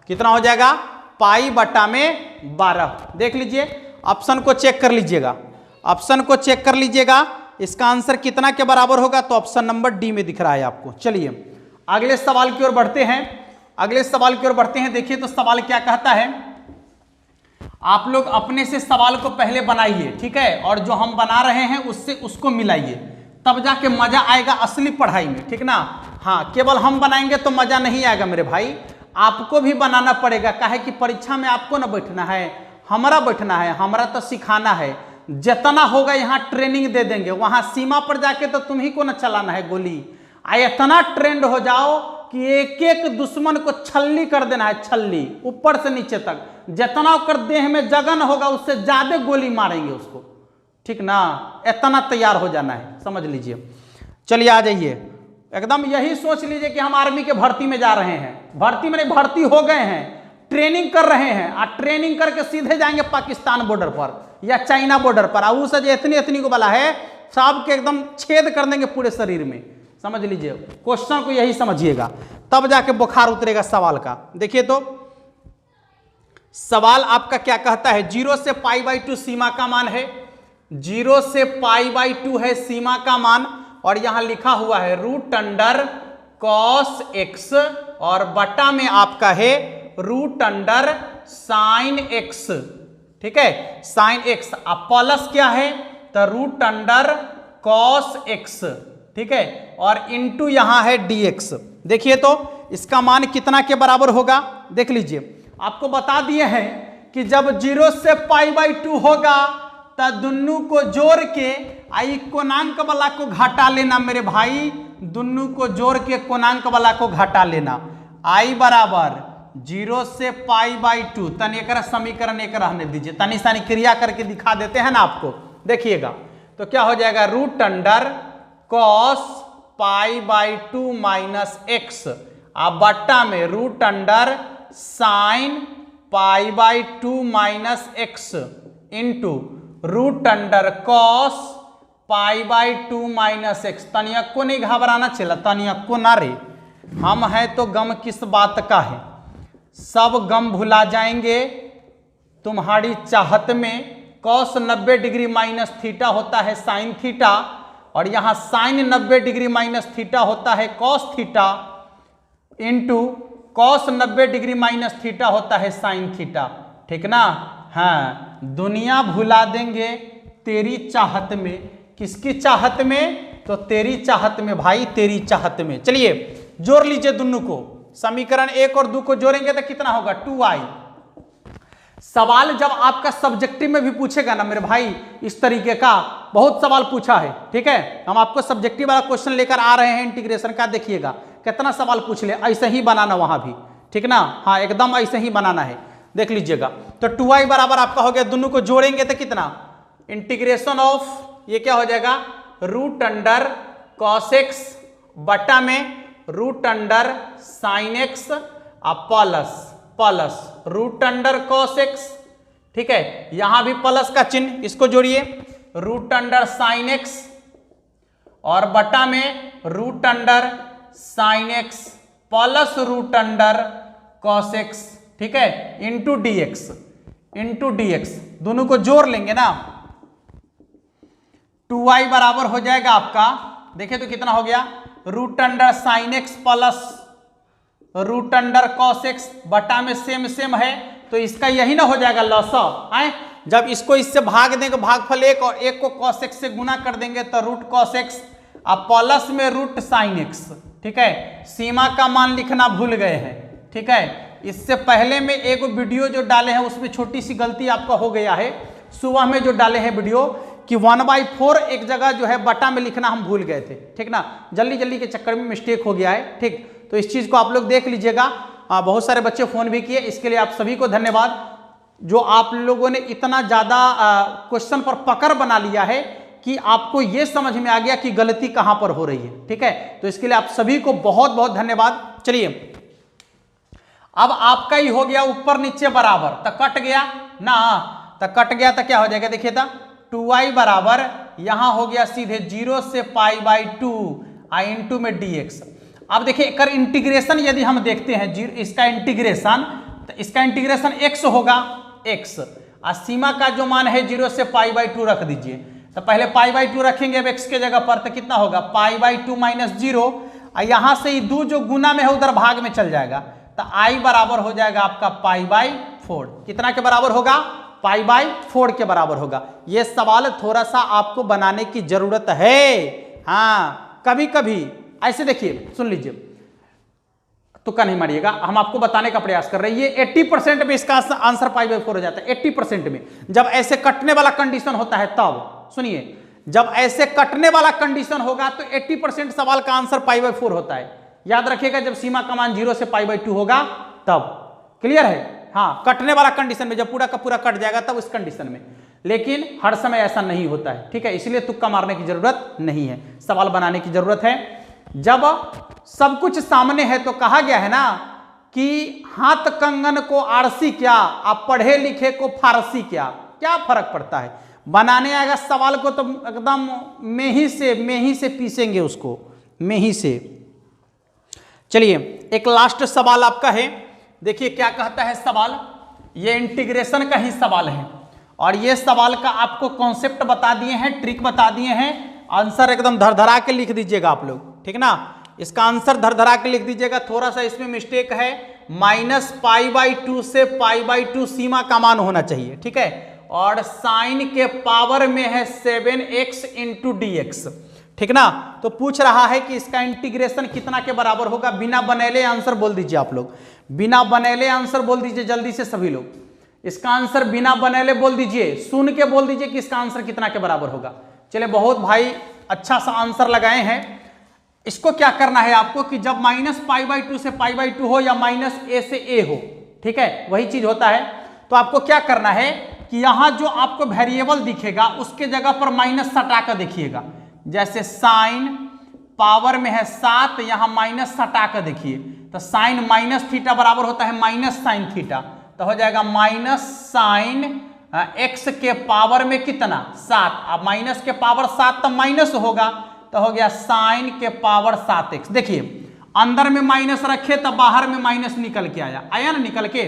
कितना हो जाएगा? पाई बट्टा में 12। देख लीजिए, ऑप्शन को चेक कर लीजिएगा, ऑप्शन को चेक कर लीजिएगा, इसका आंसर कितना के बराबर होगा? तो ऑप्शन नंबर डी में दिख रहा है आपको। चलिए अगले सवाल की ओर बढ़ते हैं, अगले सवाल की ओर बढ़ते हैं। देखिए तो सवाल क्या कहता है, आप लोग अपने से सवाल को पहले बनाइए, ठीक है, और जो हम बना रहे हैं उससे उसको मिलाइए, तब जाके मजा आएगा असली पढ़ाई में, ठीक ना। हाँ, केवल हम बनाएंगे तो मजा नहीं आएगा मेरे भाई, आपको भी बनाना पड़ेगा। काहे कि परीक्षा में आपको ना बैठना है, हमारा बैठना है, हमारा तो सिखाना है। जितना होगा यहाँ ट्रेनिंग दे देंगे, वहां सीमा पर जाके तो तुम ही को ना चलाना है गोली। इतना ट्रेंड हो जाओ कि एक एक दुश्मन को छल्ली कर देना है, छल्ली ऊपर से नीचे तक। जितना कर देह में जगन होगा उससे ज्यादा गोली मारेंगे उसको, ठीक ना। इतना तैयार हो जाना है, समझ लीजिए। चलिए आ जाइए, एकदम यही सोच लीजिए कि हम आर्मी के भर्ती में जा रहे हैं, भर्ती में भर्ती हो गए हैं, ट्रेनिंग कर रहे हैं, और ट्रेनिंग करके सीधे जाएंगे पाकिस्तान बॉर्डर पर या चाइना बॉर्डर पर। और उस इतनी इतनी को वाला है, सब के एकदम छेद कर देंगे पूरे शरीर में, समझ लीजिए। क्वेश्चन को यही समझिएगा, तब जाके बुखार उतरेगा सवाल का। देखिए तो सवाल आपका क्या कहता है, 0 से π/2 सीमा का मान है, 0 से π/2 है सीमा का मान, और यहां लिखा हुआ है √cos x, और बटा में आपका है √sin x, ठीक है, sin x। अब प्लस क्या है तो √cos x, ठीक है, और इंटू यहां है dx। देखिए तो इसका मान कितना के बराबर होगा, देख लीजिए। आपको बता दिए हैं कि जब 0 से π/2 होगा तो दुन्नू को जोड़ के आई कोणांक वाला को घटा लेना मेरे भाई, दुन्नू को जोड़ के कोणांक वाला को घटा लेना। आई बराबर 0 से π/2, तन एक समीकरण एक रहने दीजिए, तनी सानी क्रिया करके दिखा देते हैं ना आपको, देखिएगा तो क्या हो जाएगा, √cos π/2 माइनस x, अब बट्टा में √sin π/2 minus x into √cos π/2 minus x। तनियक को नहीं घबराना चला, तनियक को ना रे, हम हैं तो गम किस बात का है, सब गम भुला जाएंगे तुम्हारी चाहत में। cos 90 डिग्री माइनस थीटा होता है साइन थीटा, और यहाँ साइन 90 डिग्री माइनस थीटा होता है cos theta, into cos 90 degree minus theta होता है साइन थीटा, ठीक ना। हाँ, दुनिया भुला देंगे तेरी चाहत में। किसकी चाहत में? तो तेरी चाहत में भाई, तेरी चाहत में। चलिए जोड़ लीजिए दोनों को, समीकरण 1 और 2 को जोड़ेंगे तो कितना होगा, 2i। सवाल जब आपका सब्जेक्टिव में भी पूछेगा ना मेरे भाई, इस तरीके का बहुत सवाल पूछा है, ठीक है। हम आपको सब्जेक्टिव वाला क्वेश्चन लेकर आ रहे हैं इंटीग्रेशन का, देखिएगा कितना सवाल पूछ ले, ऐसे ही बनाना वहां भी, ठीक ना। हाँ, एकदम ऐसे ही बनाना है, देख लीजिएगा। तो 2i बराबर आपका हो गया, दोनों को जोड़ेंगे तो कितना, इंटीग्रेशन ऑफ ये क्या हो जाएगा, √cos x बटा में √sin x plus √cos x, ठीक है। यहां भी प्लस का चिन्ह, इसको जोड़िए, √sin x और बटा में √sin x plus √cos x, ठीक है, इंटू dx, दोनों को जोड़ लेंगे ना। 2i बराबर हो जाएगा आपका, देखिए तो कितना हो गया, √sin x plus √cos x बटा में सेम है, तो इसका यही ना हो जाएगा लसा है। जब इसको इससे भाग देंगे भागफल 1 और 1 को cos x से गुना कर देंगे तो √cos x अब प्लस में √sin x, ठीक है। सीमा का मान लिखना भूल गए हैं, ठीक है। इससे पहले में एक वीडियो जो डाले हैं उसमें छोटी सी गलती आपका हो गया है, सुबह में जो डाले हैं वीडियो कि 1/4 एक जगह जो है बटा में लिखना हम भूल गए थे, ठीक ना, जल्दी के चक्कर में मिस्टेक हो गया है, ठीक। तो इस चीज को आप लोग देख लीजिएगा। बहुत सारे बच्चे फोन भी किए, इसके लिए आप सभी को धन्यवाद, जो आप लोगों ने इतना ज्यादा क्वेश्चन पर पकड़ बना लिया है कि आपको ये समझ में आ गया कि गलती कहां पर हो रही है, ठीक है। तो इसके लिए आप सभी को बहुत बहुत धन्यवाद। चलिए अब आपका ही हो गया ऊपर नीचे बराबर, तो कट गया ना, तो कट गया तो क्या हो जाएगा देखिए था 2y बराबर यहां हो गया सीधे 0 से π/2 इंटू में dx। अब देखिए एक इंटीग्रेशन यदि हम देखते हैं इसका इंटीग्रेशन, तो इसका इंटीग्रेशन x होगा x, और सीमा का जो मान है 0 से π/2 रख दीजिए। तो पहले π/2 रखेंगे अब x के जगह पर, तो कितना होगा π/2 माइनस 0, और यहां से ही 2 जो गुना में है उधर भाग में चल जाएगा, तो i बराबर हो जाएगा आपका π/4। कितना के बराबर होगा π/4 के बराबर होगा। यह सवाल थोड़ा सा आपको बनाने की जरूरत है। हाँ कभी कभी ऐसे देखिए, सुन लीजिए, तुक्का नहीं मारिएगा, हम आपको बताने का प्रयास कर रहे हैं। ये 80% में इसका आंसर π/4 हो जाता है, 80% में। जब ऐसे कटने वाला कंडीशन होता है तब सुनिए, जब ऐसे कटने वाला कंडीशन होगा तो 80% सवाल का आंसर π/4 होता है। याद रखिएगा जब सीमा का मान 0 से π/2 होगा तब। क्लियर है? हाँ, कटने वाला कंडीशन में, जब पूरा का पूरा कट जाएगा तब उस कंडीशन में, लेकिन हर समय ऐसा नहीं होता है। ठीक है, इसलिए तुक्का मारने की जरूरत नहीं है, सवाल बनाने की जरूरत है। जब सब कुछ सामने है तो कहा गया है ना कि हाथ कंगन को आरसी क्या, आप पढ़े लिखे को फारसी क्या, क्या फर्क पड़ता है। बनाने आएगा सवाल को तो एकदम मेही से पीसेंगे उसको, मेही से। चलिए एक लास्ट सवाल आपका है, देखिए क्या कहता है सवाल। ये इंटीग्रेशन का ही सवाल है, और ये सवाल का आपको कॉन्सेप्ट बता दिए हैं, ट्रिक बता दिए हैं। आंसर एकदम धरधरा के लिख दीजिएगा आप लोग, ठीक ना। इसका आंसर धरधरा के लिख दीजिएगा। थोड़ा सा इसमें मिस्टेक है, -π/2 से π/2 सीमा का मान होना चाहिए, ठीक है। और साइन के पावर में है 7x इंटू dx, ठीक ना। तो पूछ रहा है कि इसका इंटीग्रेशन कितना के बराबर होगा। बिना बनेले आंसर बोल दीजिए आप लोग, बिना बनेले आंसर बोल दीजिए जल्दी से सभी लोग। इसका आंसर बिना बनेले बोल दीजिए, सुन के बोल दीजिए कि इसका आंसर कितना के बराबर होगा। चलिए बहुत भाई अच्छा सा आंसर लगाए हैं। इसको क्या करना है आपको कि जब -π/2 से π/2 हो या -a से a हो, ठीक है, वही चीज होता है। तो आपको क्या करना है कि यहां जो आपको वेरिएबल दिखेगा उसके जगह पर माइनस सटा कर देखिएगा। जैसे साइन पावर में है 7, यहां माइनस सटा कर देखिए, तो साइन माइनस थीटा बराबर होता है माइनस साइन थीटा, तो हो जाएगा माइनस साइन x के पावर में कितना 7। अब माइनस के पावर 7 तो माइनस होगा, तो हो गया साइन के पावर 7x। देखिए अंदर में माइनस रखे तो बाहर में माइनस निकल के आया, आया ना निकल के।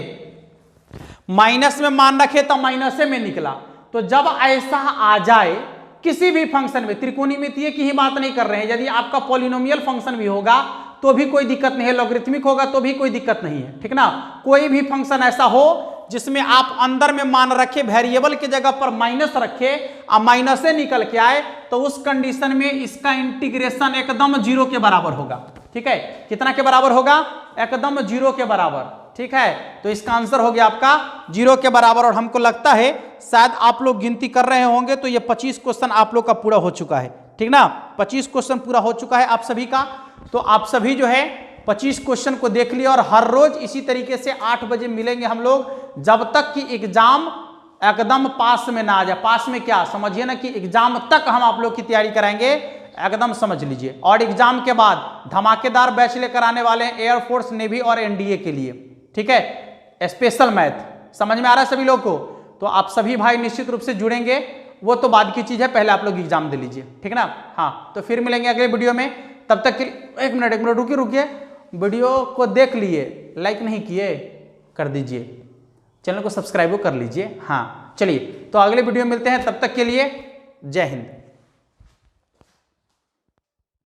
माइनस में मान रखे तो माइनस में निकला। तो जब ऐसा आ जाए किसी भी फंक्शन में, त्रिकोणमितीय की ही बात नहीं कर रहे हैं, यदि आपका पॉलिनोमियल फंक्शन भी होगा तो भी कोई दिक्कत नहीं है, लॉगरिथमिक होगा तो भी कोई दिक्कत नहीं है, ठीक ना। कोई भी फंक्शन ऐसा हो जिसमें आप अंदर में मान रखे, वेरिएबल की जगह पर माइनस रखे और माइनस से निकल के आए, तो उस कंडीशन में इसका इंटीग्रेशन एकदम 0 के बराबर होगा, ठीक है। कितना के बराबर होगा? एकदम 0 के बराबर, ठीक है। तो इसका आंसर हो गया आपका 0 के बराबर। और हमको लगता है शायद आप लोग गिनती कर रहे होंगे तो ये 25 क्वेश्चन आप लोग का पूरा हो चुका है, ठीक ना। 25 क्वेश्चन पूरा हो चुका है आप सभी का। तो आप सभी जो है 25 क्वेश्चन को देख लिया, और हर रोज इसी तरीके से 8 बजे मिलेंगे हम लोग, जब तक कि एग्जाम एकदम पास में ना आ जाए। पास में क्या समझिए ना कि एग्जाम तक हम आप लोग की तैयारी कराएंगे, एकदम समझ लीजिए। और एग्जाम के बाद धमाकेदार बैच लेकर आने वाले हैं एयरफोर्स, नेवी और एनडीए के लिए, ठीक है। स्पेशल मैथ समझ में आ रहा है सभी लोग को? तो आप सभी भाई निश्चित रूप से जुड़ेंगे, वो तो बाद की चीज है, पहले आप लोग एग्जाम दे लीजिए, ठीक ना। हाँ, तो फिर मिलेंगे अगले वीडियो में। तब तक के एक मिनट रुकिए, वीडियो को देख लिए, लाइक नहीं किए कर दीजिए, चैनल को सब्सक्राइब कर लीजिए। हाँ चलिए, तो अगले वीडियो में मिलते हैं, तब तक के लिए जय हिंद।